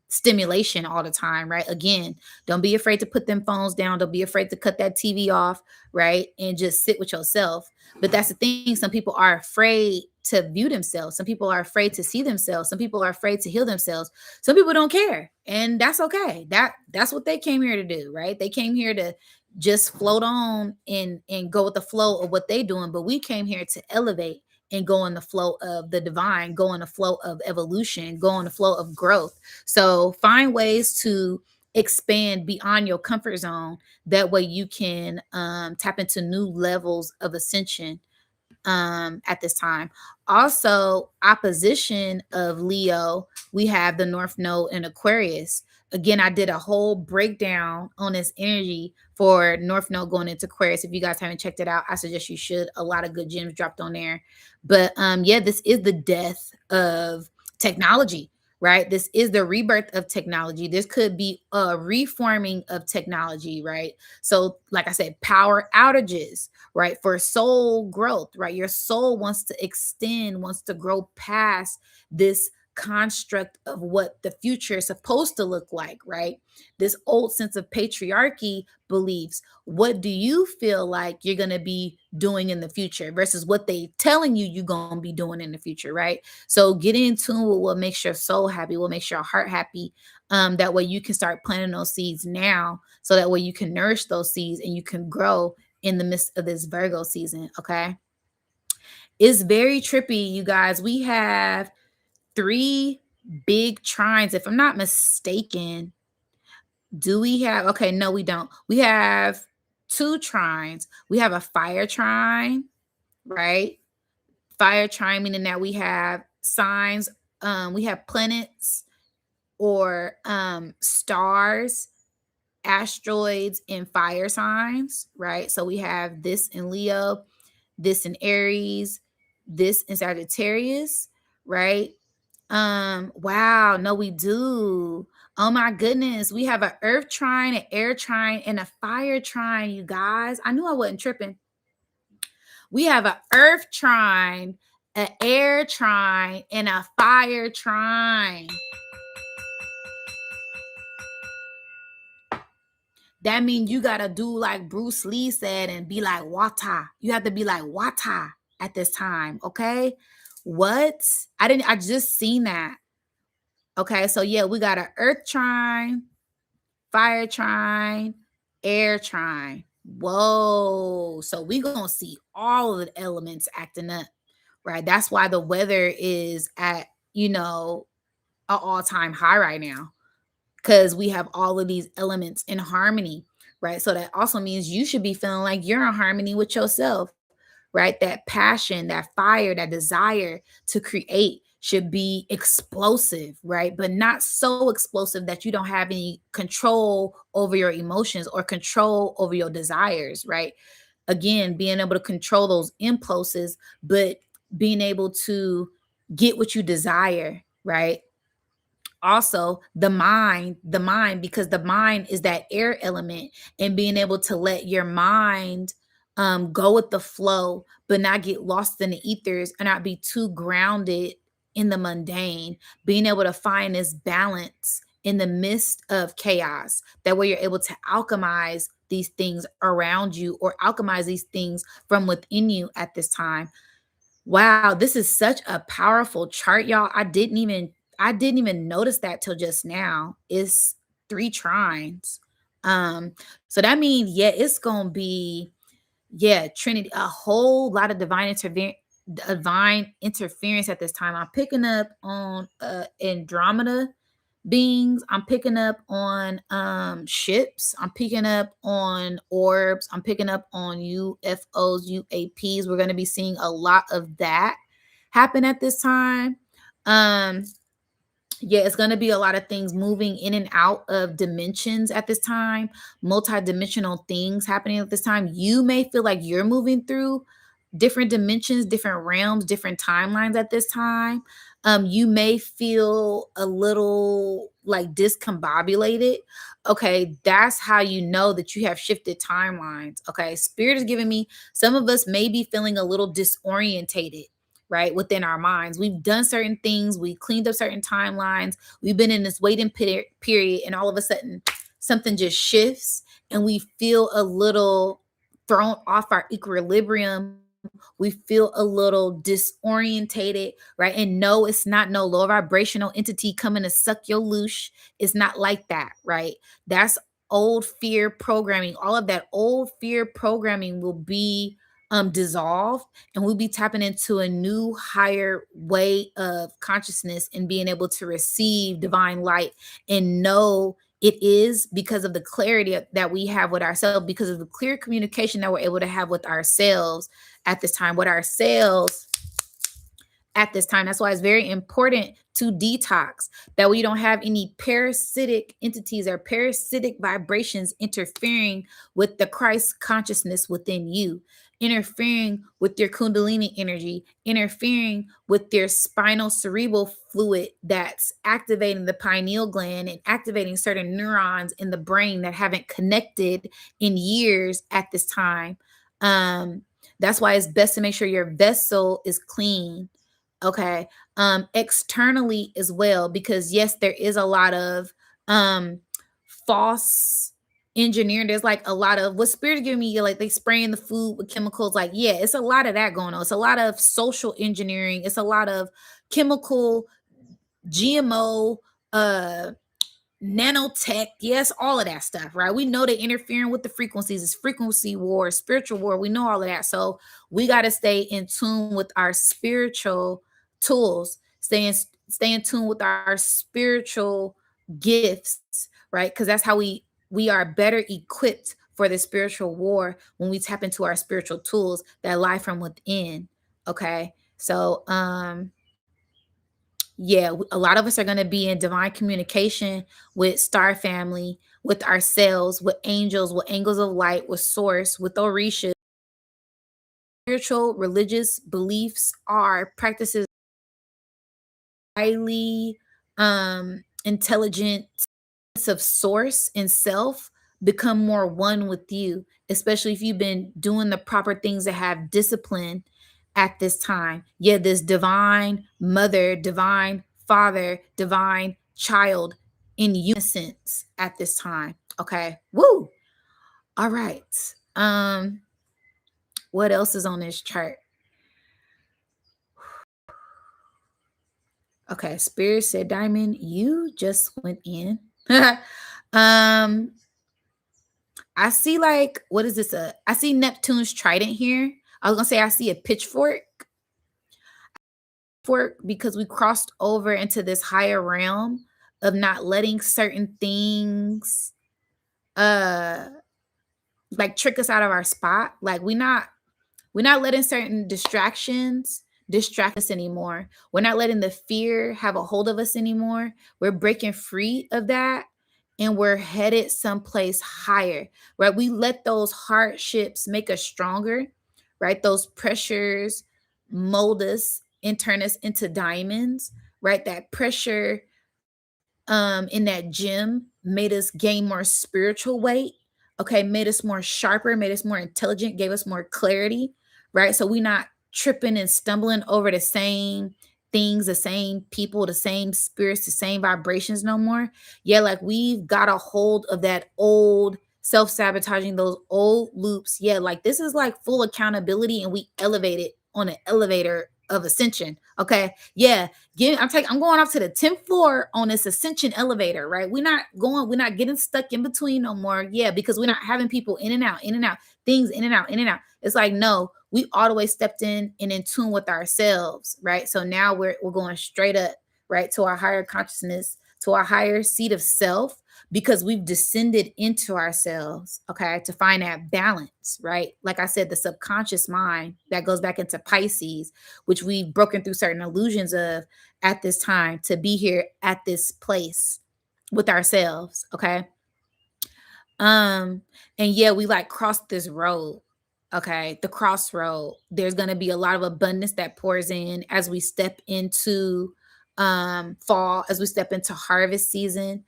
stimulation all the time. Right. Again, don't be afraid to put them phones down. Don't be afraid to cut that TV off. Right. And just sit with yourself. But that's the thing. Some people are afraid to view themselves. Some people are afraid to see themselves. Some people are afraid to heal themselves. Some people don't care, and that's okay. That's what they came here to do, right? They came here to just float on and go with the flow of what they doing, but we came here to elevate and go in the flow of the divine, go in the flow of evolution, go in the flow of growth. So find ways to expand beyond your comfort zone. That way you can tap into new levels of ascension at this time. Also, opposition of Leo, we have the North Node in Aquarius. Again, I did a whole breakdown on this energy for North Node going into Aquarius. If you guys haven't checked it out, I suggest you should. A lot of good gems dropped on there. But yeah, this is the death of technology, right? This is the rebirth of technology. This could be a reforming of technology, right? So, like I said, power outages, right? For soul growth, right? Your soul wants to extend, wants to grow past this construct of what the future is supposed to look like, right? This old sense of patriarchy beliefs. What do you feel like you're going to be doing in the future versus what they telling you you're going to be doing in the future, right? So get in tune with what makes your soul happy, what makes your heart happy. That way you can start planting those seeds now, so that way you can nourish those seeds and you can grow in the midst of this Virgo season. Okay. It's very trippy, you guys. We have three big trines. If I'm not mistaken, do we have, okay, no, we don't. We have two trines. We have a fire trine, right? Fire trine, meaning that we have signs, we have planets or stars, asteroids in fire signs, right? So we have this in Leo, this in Aries, this in Sagittarius, right? Wow, no, we do. Oh my goodness, we have an earth trine, an air trine, and a fire trine, you guys. I knew I wasn't tripping. We have an earth trine, an air trine, and a fire trine. That means you gotta do like Bruce Lee said and be like Wata. You have to be like Wata at this time, okay? What? I just seen that. Okay, so yeah, we got an earth trine, fire trine, air trine. Whoa. So we gonna see all of the elements acting up, right? That's why the weather is at, an all-time high right now, because we have all of these elements in harmony, right? So that also means you should be feeling like you're in harmony with yourself, right? That passion, that fire, that desire to create should be explosive, right? But not so explosive that you don't have any control over your emotions or control over your desires, right? Again, being able to control those impulses, but being able to get what you desire, right? Also the mind, because the mind is that air element, and being able to let your mind go with the flow but not get lost in the ethers and not be too grounded in the mundane, being able to find this balance in the midst of chaos. That way you're able to alchemize these things around you or alchemize these things from within you at this time. Wow, this is such a powerful chart, y'all. I didn't even notice that till just now. It's three trines. So that means, yeah, it's gonna be, yeah, Trinity, a whole lot of divine interference at this time. I'm picking up on Andromeda beings. I'm picking up on ships. I'm picking up on orbs. I'm picking up on UFOs, UAPs. We're going to be seeing a lot of that happen at this time. Yeah, it's going to be a lot of things moving in and out of dimensions at this time, multi-dimensional things happening at this time. You may feel like you're moving through different dimensions, different realms, different timelines at this time. You may feel a little like discombobulated. Okay, that's how you know that you have shifted timelines. Okay, Spirit is giving me, some of us may be feeling a little disorientated, right, within our minds. We've done certain things, we cleaned up certain timelines, we've been in this waiting period, and all of a sudden something just shifts and we feel a little thrown off our equilibrium. We feel a little disorientated, right? And no, it's not no low vibrational entity coming to suck your loosh. It's not like that, right? That's old fear programming. All of that old fear programming will be dissolved, and we'll be tapping into a new higher way of consciousness and being able to receive divine light and know it is because of the clarity that we have with ourselves, because of the clear communication that we're able to have with ourselves at this time, with ourselves at this time. That's why it's very important to detox, that we don't have any parasitic entities or parasitic vibrations interfering with the Christ consciousness within you, interfering with your Kundalini energy, interfering with your spinal cerebral fluid that's activating the pineal gland and activating certain neurons in the brain that haven't connected in years at this time. That's why it's best to make sure your vessel is clean. Okay. Externally as well, because yes, there is a lot of um false engineering. There's like a lot of what spirit giving me, like they spraying the food with chemicals. Like, yeah, it's a lot of that going on. It's a lot of social engineering, it's a lot of chemical, GMO, uh nanotech, yes, all of that stuff, right? We know that interfering with the frequencies is frequency war, spiritual war. We know all of that. So we got to stay in tune with our spiritual tools, stay in tune with our spiritual gifts, right? Because that's how we are better equipped for the spiritual war when we tap into our spiritual tools that lie from within. Okay. So yeah, a lot of us are going to be in divine communication with star family, with ourselves, with angels, with angels of light, with source, with Orisha. Spiritual religious beliefs are practices highly intelligent sense of source and self become more one with you, especially if you've been doing the proper things that have discipline at this time. Yeah, this divine mother, divine father, divine child in unison at this time. Okay. Woo. All right. Um, what else is on this chart? Okay, Spirit said, Diamond, you just went in. um, I see like what is this? I see Neptune's trident here. I was gonna say I see a pitchfork because we crossed over into this higher realm of not letting certain things uh like trick us out of our spot. Like we're not letting certain distractions distract us anymore. We're not letting the fear have a hold of us anymore. We're breaking free of that and we're headed someplace higher, right? We let those hardships make us stronger, right? Those pressures mold us and turn us into diamonds, right? That pressure in that gym made us gain more spiritual weight, okay, made us more sharper, made us more intelligent, gave us more clarity, right? So we're not tripping and stumbling over the same things, the same people, the same spirits, the same vibrations no more. Yeah, like we've got a hold of that old self-sabotaging, those old loops. Yeah, like this is like full accountability and we elevate it on an elevator of ascension. Okay. Yeah, I'm going off to the 10th floor on this ascension elevator, right? We're not getting stuck in between no more. Yeah, because we're not having people in and out, things in and out, in and out. It's like, no, we all the way stepped in and in tune with ourselves, right? So now we're going straight up, right, to our higher consciousness, to a higher seat of self, because we've descended into ourselves, okay, to find that balance, right? Like I said, the subconscious mind that goes back into Pisces, which we've broken through certain illusions of at this time to be here at this place with ourselves, okay? Um, and yeah, we like crossed this road. Okay, the crossroad. There's gonna be a lot of abundance that pours in as we step into fall, as we step into harvest season,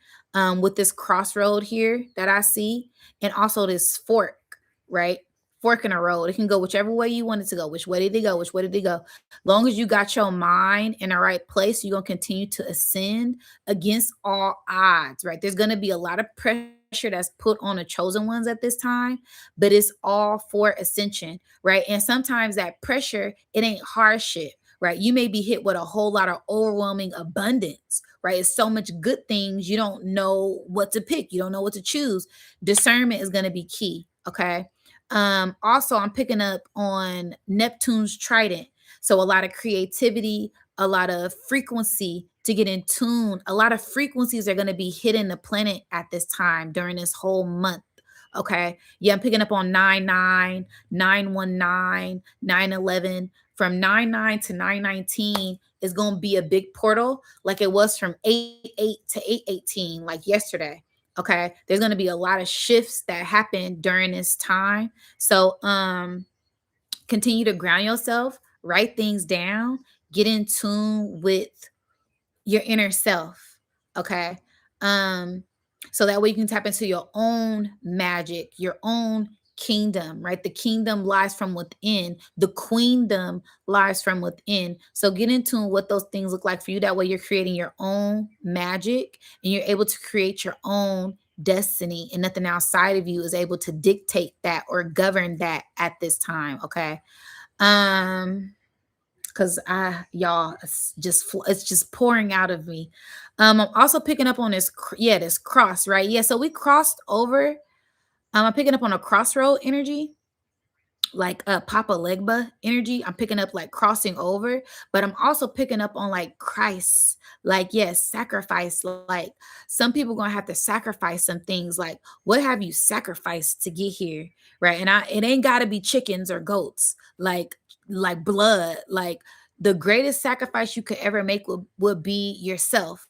with this crossroad here that I see, and also this fork, right? Fork in a road. It can go whichever way you want it to go. Which way did it go? Which way did it go? Long as you got your mind in the right place, you're gonna continue to ascend against all odds, right? There's gonna be a lot of pressure that's put on the chosen ones at this time, but it's all for ascension, right? And sometimes that pressure, it ain't hardship, right? You may be hit with a whole lot of overwhelming abundance, right? It's so much good things, you don't know what to pick, you don't know what to choose. Discernment is going to be key, okay? Also, I'm picking up on Neptune's trident. So a lot of creativity, a lot of frequency to get in tune. A lot of frequencies are going to be hitting the planet at this time during this whole month. Okay. Yeah, I'm picking up on 99, 919, 911. From 99 to 919 is going to be a big portal, like it was from 88 to 818, like yesterday. Okay. There's going to be a lot of shifts that happen during this time. So, continue to ground yourself, write things down, get in tune with your inner self. Okay. Um, so that way you can tap into your own magic, your own kingdom, right? The kingdom lies from within, the queendom lies from within. So get in tune what those things look like for you. That way you're creating your own magic and you're able to create your own destiny, and nothing outside of you is able to dictate that or govern that at this time. Okay. Um, because y'all, it's just pouring out of me. I'm also picking up on this, yeah, this cross, right? Yeah, so we crossed over. I'm picking up on a crossroad energy, like Papa Legba energy. I'm picking up like crossing over, but I'm also picking up on like Christ, like yes, sacrifice. Like some people gonna have to sacrifice some things. Like what have you sacrificed to get here, right? And it ain't gotta be chickens or goats, like blood. Like the greatest sacrifice you could ever make would be yourself,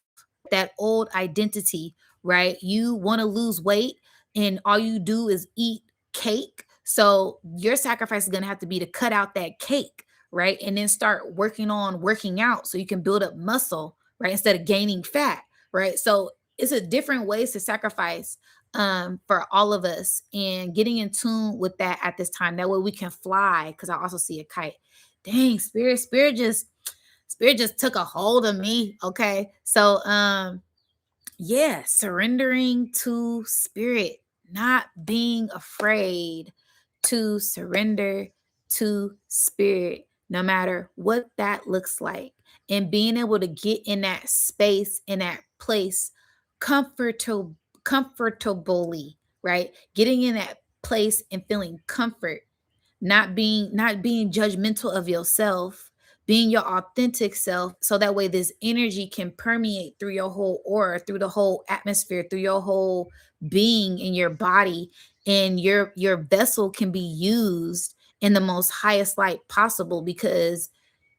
that old identity, right? You want to lose weight, and all you do is eat cake. So your sacrifice is going to have to be to cut out that cake, right? And then start working on working out so you can build up muscle, right? Instead of gaining fat, right? So it's a different ways to sacrifice for all of us, and getting in tune with that at this time. That way we can fly, because I also see a kite. Dang, spirit just took a hold of me. Okay. So yeah, surrendering to spirit, not being afraid to surrender to spirit, no matter what that looks like, and being able to get in that space, in that place, comfortable, comfortably, right? Getting in that place and feeling comfort, not being judgmental of yourself, being your authentic self, so that way this energy can permeate through your whole aura, through the whole atmosphere, through your whole being in your body, and your vessel can be used in the most highest light possible, because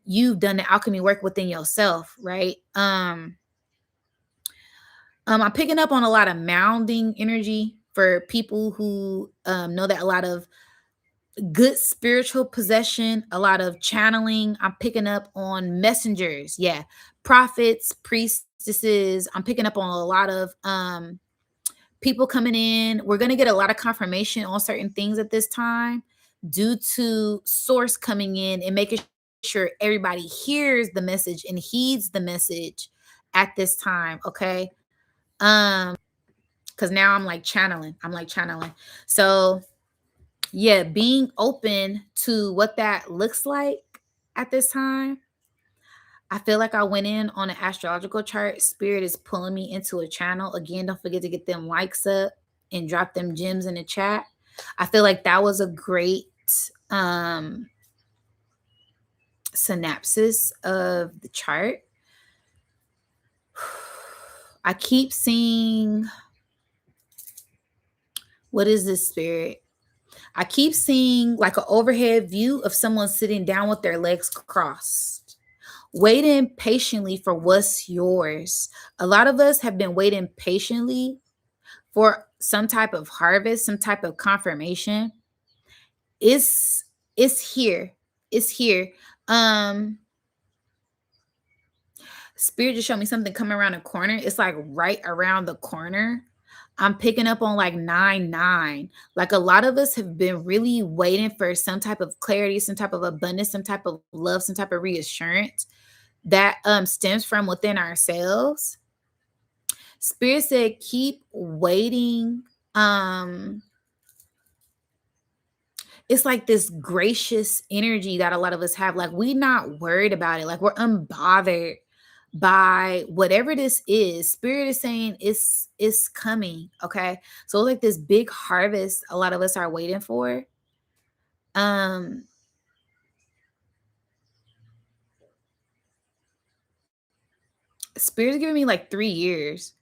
you've done the alchemy work within yourself, right? I'm picking up on a lot of mounding energy for people who know that a lot of good spiritual possession, a lot of channeling. I'm picking up on messengers, yeah, prophets, priestesses. I'm picking up on a lot of people coming in. We're going to get a lot of confirmation on certain things at this time, due to source coming in and making sure everybody hears the message and heeds the message at this time. Okay. Because now I'm like channeling. So yeah, being open to what that looks like at this time. I feel like I went in on an astrological chart. Spirit is pulling me into a channel. Again, don't forget to get them likes up and drop them gems in the chat. I feel like that was a great um synopsis of the chart. I keep seeing, what is this, spirit? I keep seeing like an overhead view of someone sitting down with their legs crossed, waiting patiently for what's yours. A lot of us have been waiting patiently for some type of harvest, some type of confirmation. It's it's here. It's here. Um Spirit just showed me something coming around the corner. It's like right around the corner. I'm picking up on like 9-9. Like a lot of us have been really waiting for some type of clarity, some type of abundance, some type of love, some type of reassurance that stems from within ourselves. Spirit said keep waiting. Um it's like this gracious energy that a lot of us have. Like we're not worried about it. Like we're unbothered by whatever this is. Spirit is saying it's coming. Okay. So like this big harvest a lot of us are waiting for. Um Spirit's giving me like 3 years.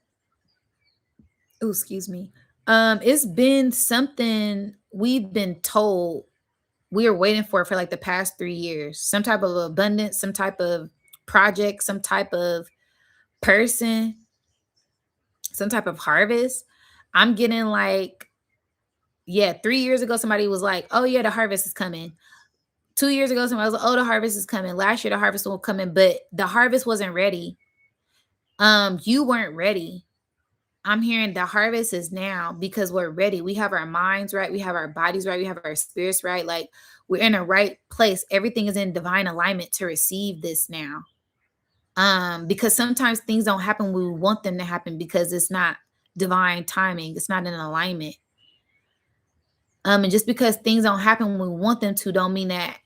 Oh, excuse me. It's been something we've been told we are waiting for like the past 3 years. Some type of abundance, some type of project, some type of person, some type of harvest. I'm getting like, yeah, 3 years ago, somebody was like, oh, yeah, the harvest is coming. 2 years ago, somebody was like, oh, the harvest is coming. Last year, the harvest will come in, but the harvest wasn't ready. You weren't ready. I'm hearing the harvest is now because we're ready. We have our minds right. We have our bodies right. We have our spirits right. Like we're in a right place. Everything is in divine alignment to receive this now. Because sometimes things don't happen when we want them to happen because it's not divine timing, it's not in alignment. And just because things don't happen when we want them to don't mean that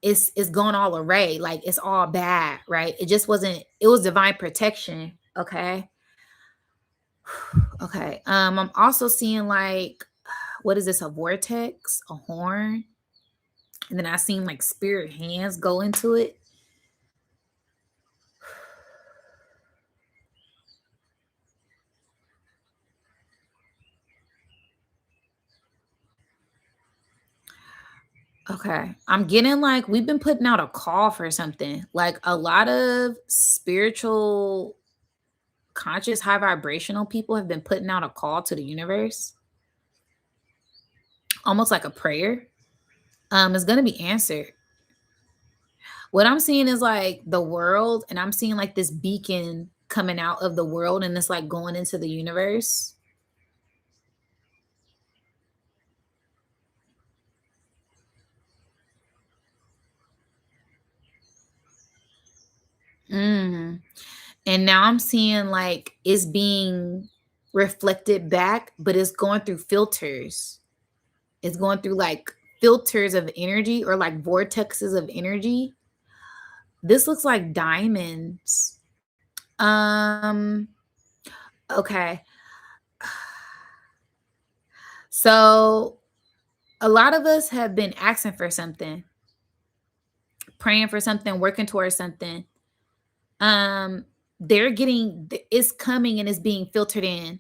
it's gone all array, like it's all bad, right? It just wasn't, it was divine protection. Okay. Okay. I'm also seeing like, what is this? A vortex, a horn, and then I seen like spirit hands go into it. Okay. I'm getting like we've been putting out a call for something. Like a lot of spiritual, conscious, high vibrational people have been putting out a call to the universe, almost like a prayer. It's gonna be answered. What I'm seeing is like the world, and I'm seeing like this beacon coming out of the world and it's like going into the universe. Mm. And now I'm seeing like it's being reflected back, but it's going through filters. It's going through like filters of energy or like vortexes of energy. This looks like diamonds. Um, okay. So a lot of us have been asking for something, praying for something, working towards something. Um, they're getting it's coming and it's being filtered in.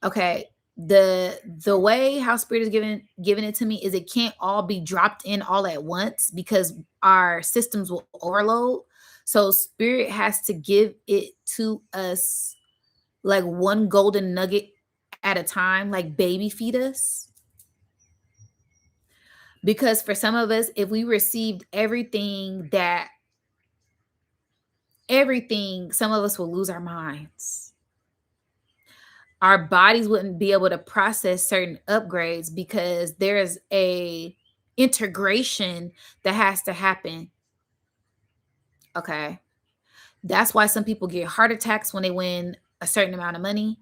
Okay. The way how spirit is giving it to me is it can't all be dropped in all at once because our systems will overload. So spirit has to give it to us like one golden nugget at a time, like baby feed us. Because for some of us, if we received everything, some of us will lose our minds. Our bodies wouldn't be able to process certain upgrades because there is a integration that has to happen. Okay. That's why some people get heart attacks when they win a certain amount of money.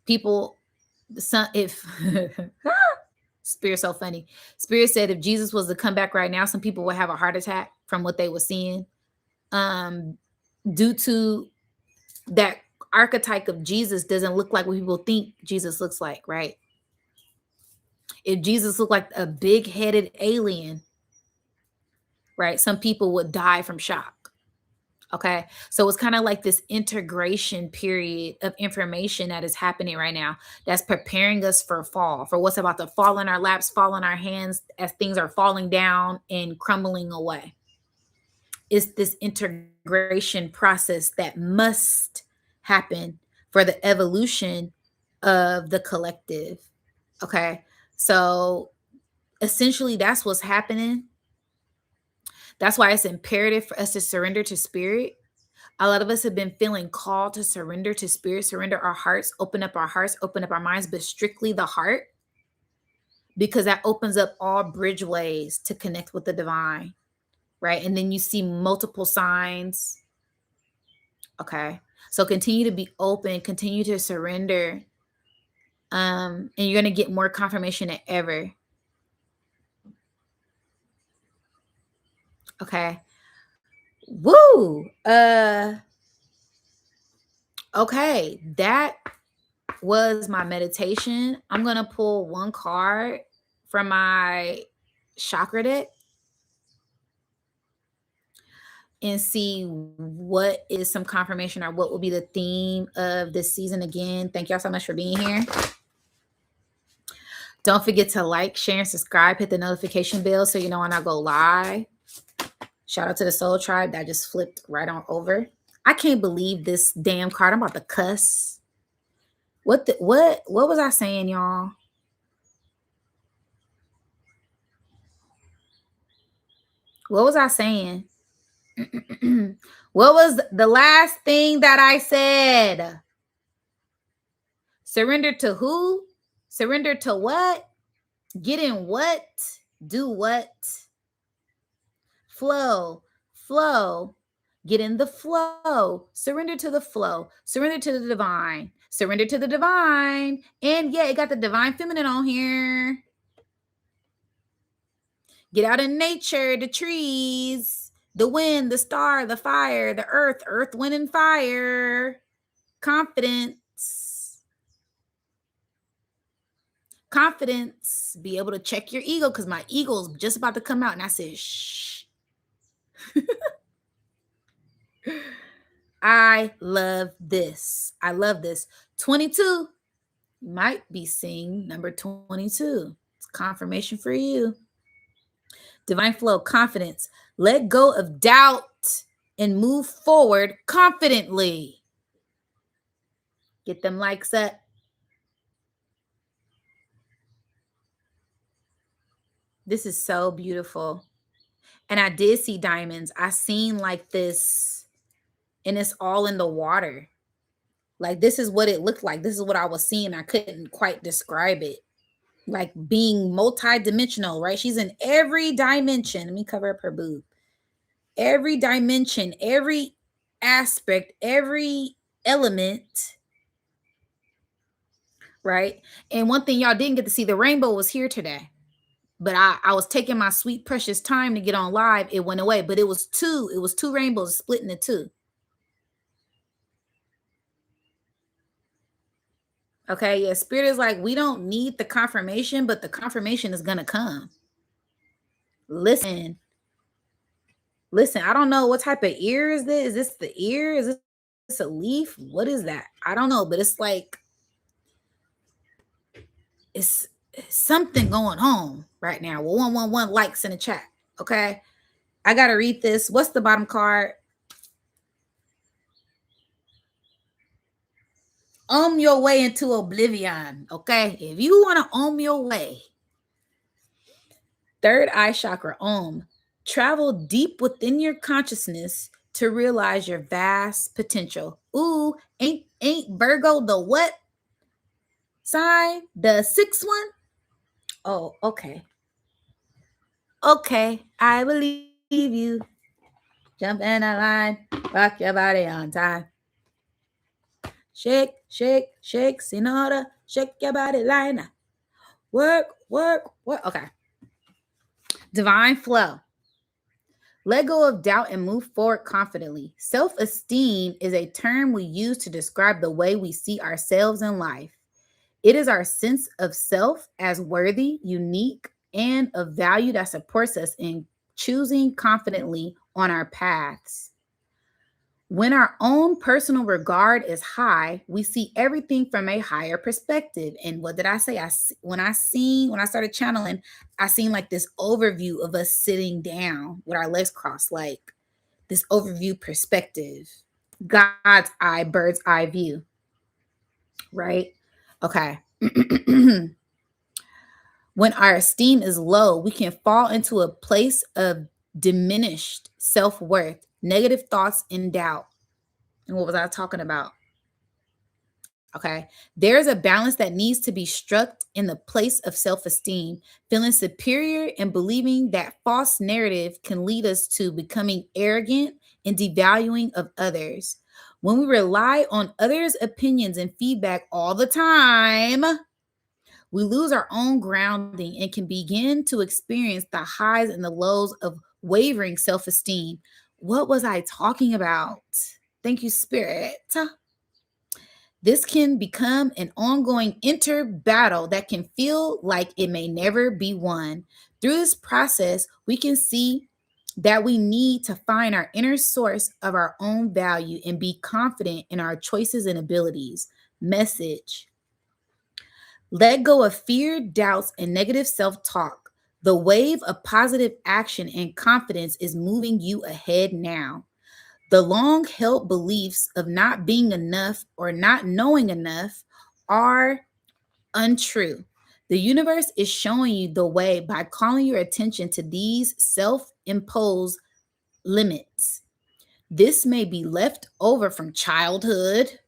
People, some if Spirit so funny. Spirit said if Jesus was to come back right now, some people would have a heart attack from what they were seeing. Um, due to that archetype of Jesus doesn't look like what people think Jesus looks like, right? If Jesus looked like a big-headed alien, right, some people would die from shock. Okay. So it's kind of like this integration period of information that is happening right now that's preparing us for fall, for what's about to fall in our laps, fall in our hands as things are falling down and crumbling away. It's this integration process that must happen for the evolution of the collective. Okay. So essentially, that's what's happening. That's why it's imperative for us to surrender to spirit. A lot of us have been feeling called to surrender to spirit, surrender our hearts, open up our minds, but strictly the heart, because that opens up all bridgeways to connect with the divine, right? And then you see multiple signs. Okay. So continue to be open, continue to surrender. And you're going to get more confirmation than ever. Okay. Woo. Okay. That was my meditation. I'm going to pull one card from my chakra deck and see what is some confirmation or what will be the theme of this season. Again, thank y'all so much for being here. Don't forget to like, share, and subscribe. Hit the notification bell so you know when I go live. Shout out to the Soul Tribe that just flipped right on over. I can't believe this damn card. I'm about to cuss. What was I saying, y'all? What was I saying? What was the last thing that I said? Surrender to who? Surrender to what? Get in what? Do what? Flow. Flow. Get in the flow. Surrender to the flow. Surrender to the divine. Surrender to the divine. And yeah, it got the divine feminine on here. Get out in nature, the trees, the wind, the star, the fire, the earth, wind, and fire. Confidence. Confidence. Be able to check your ego, because my ego is just about to come out. And I said, shh. I love this. I love this. 22 might be seeing number 22. It's confirmation for you. Divine flow, confidence. Let go of doubt and move forward confidently. Get them likes up. This is so beautiful. And I did see diamonds. I seen like this, and it's all in the water. Like, this is what it looked like. This is what I was seeing. I couldn't quite describe it. Like being multi-dimensional, right? She's in every dimension. Let me cover up her boob. Every dimension, every aspect, every element, right? And one thing y'all didn't get to see, the rainbow was here today. But I was taking my sweet precious time to get on live. It went away, but it was two rainbows split into two. Okay, yeah, spirit is like, we don't need the confirmation, but the confirmation is gonna come. Listen, I don't know what type of ear is this. Is this the ear? Is this a leaf? What is that? I don't know, but it's like it's something going on right now. Well, 111 likes in the chat. Okay, I gotta read this. What's the bottom card? Your way into oblivion. Okay, if you want to your way, third eye chakra, travel deep within your consciousness to realize your vast potential. Ooh, ain't Virgo the what sign? The sixth one? Oh, okay. Okay, I believe you. Jump in a line, rock your body on time. Shake, shake, shake, Sinora, shake your body line. Work. Okay. Divine flow. Let go of doubt and move forward confidently. Self-esteem is a term we use to describe the way we see ourselves in life. It is our sense of self as worthy, unique, and of value that supports us in choosing confidently on our paths. When our own personal regard is high, we see everything from a higher perspective. And what did I say? When I started channeling, I seen like this overview of us sitting down with our legs crossed, like this overview perspective, God's eye, bird's eye view, right? Okay. When our esteem is low, we can fall into a place of diminished self worth, negative thoughts, and doubt. And what was I talking about? Okay. There's a balance that needs to be struck in the place of self esteem. Feeling superior and believing that false narrative can lead us to becoming arrogant and devaluing of others. When we rely on others' opinions and feedback all the time, we lose our own grounding and can begin to experience the highs and the lows of wavering self esteem. What was I talking about? Thank you, Spirit. This can become an ongoing inner battle that can feel like it may never be won. Through this process, we can see that we need to find our inner source of our own value and be confident in our choices and abilities. Message: let go of fear, doubts, and negative self talk. The wave of positive action and confidence is moving you ahead now. The long held beliefs of not being enough or not knowing enough are untrue. The universe is showing you the way by calling your attention to these self imposed limits. This may be left over from childhood,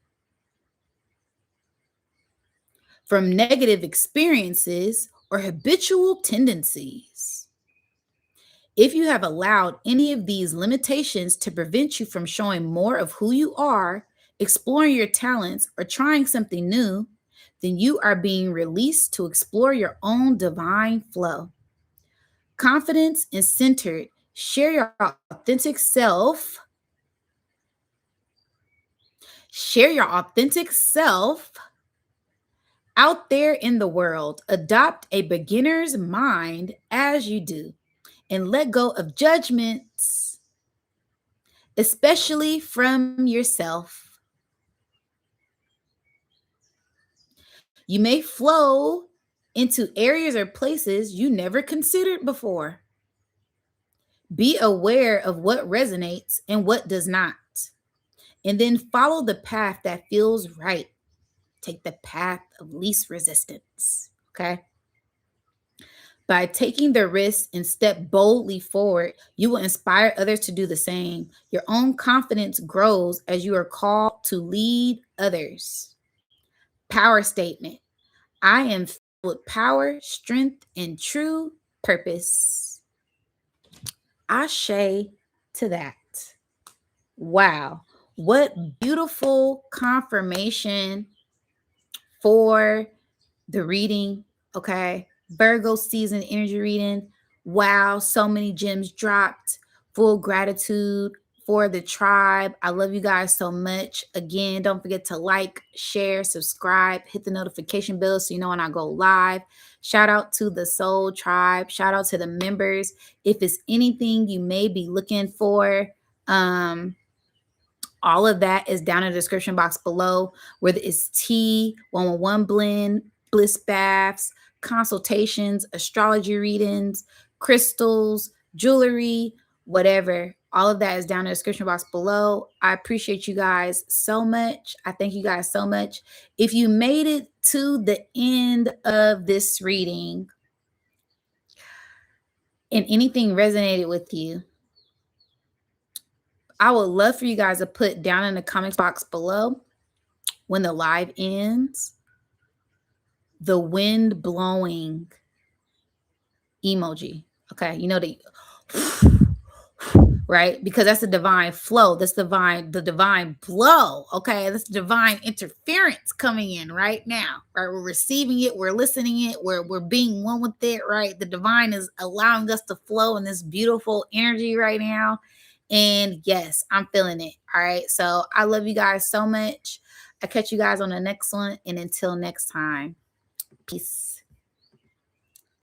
from negative experiences, or habitual tendencies. If you have allowed any of these limitations to prevent you from showing more of who you are, exploring your talents, or trying something new, then you are being released to explore your own divine flow. Confidence and centered, share your authentic self. Share your authentic self out there in the world. Adopt a beginner's mind as you do, and let go of judgments, especially from yourself. You may flow into areas or places you never considered before. Be aware of what resonates and what does not, and then follow the path that feels right. Take the path of least resistance. Okay. By taking the risk and step boldly forward, you will inspire others to do the same. Your own confidence grows as you are called to lead others. Power statement: I am filled with power, strength, and true purpose. Ashe to that. Wow. What beautiful confirmation for the reading. Okay. Virgo season energy reading. Wow. So many gems dropped. Full gratitude for the tribe. I love you guys so much. Again, don't forget to like, share, subscribe, hit the notification bell so you know when I go live. Shout out to the Soul Tribe. Shout out to the members. If it's anything you may be looking for, all of that is down in the description box below, whether it's tea, 111 blend, bliss baths, consultations, astrology readings, crystals, jewelry, whatever. All of that is down in the description box below. I appreciate you guys so much. I thank you guys so much. If you made it to the end of this reading and anything resonated with you, I would love for you guys to put down in the comments box below, when the live ends, the wind blowing emoji. Okay. You know, the right? Because that's the divine flow. That's the divine blow. Okay. That's the divine interference coming in right now. Right. We're receiving it. We're listening it. We're being one with it. Right. The divine is allowing us to flow in this beautiful energy right now. And yes, I'm feeling it. All right. So I love you guys so much. I'll catch you guys on the next one. And until next time, peace.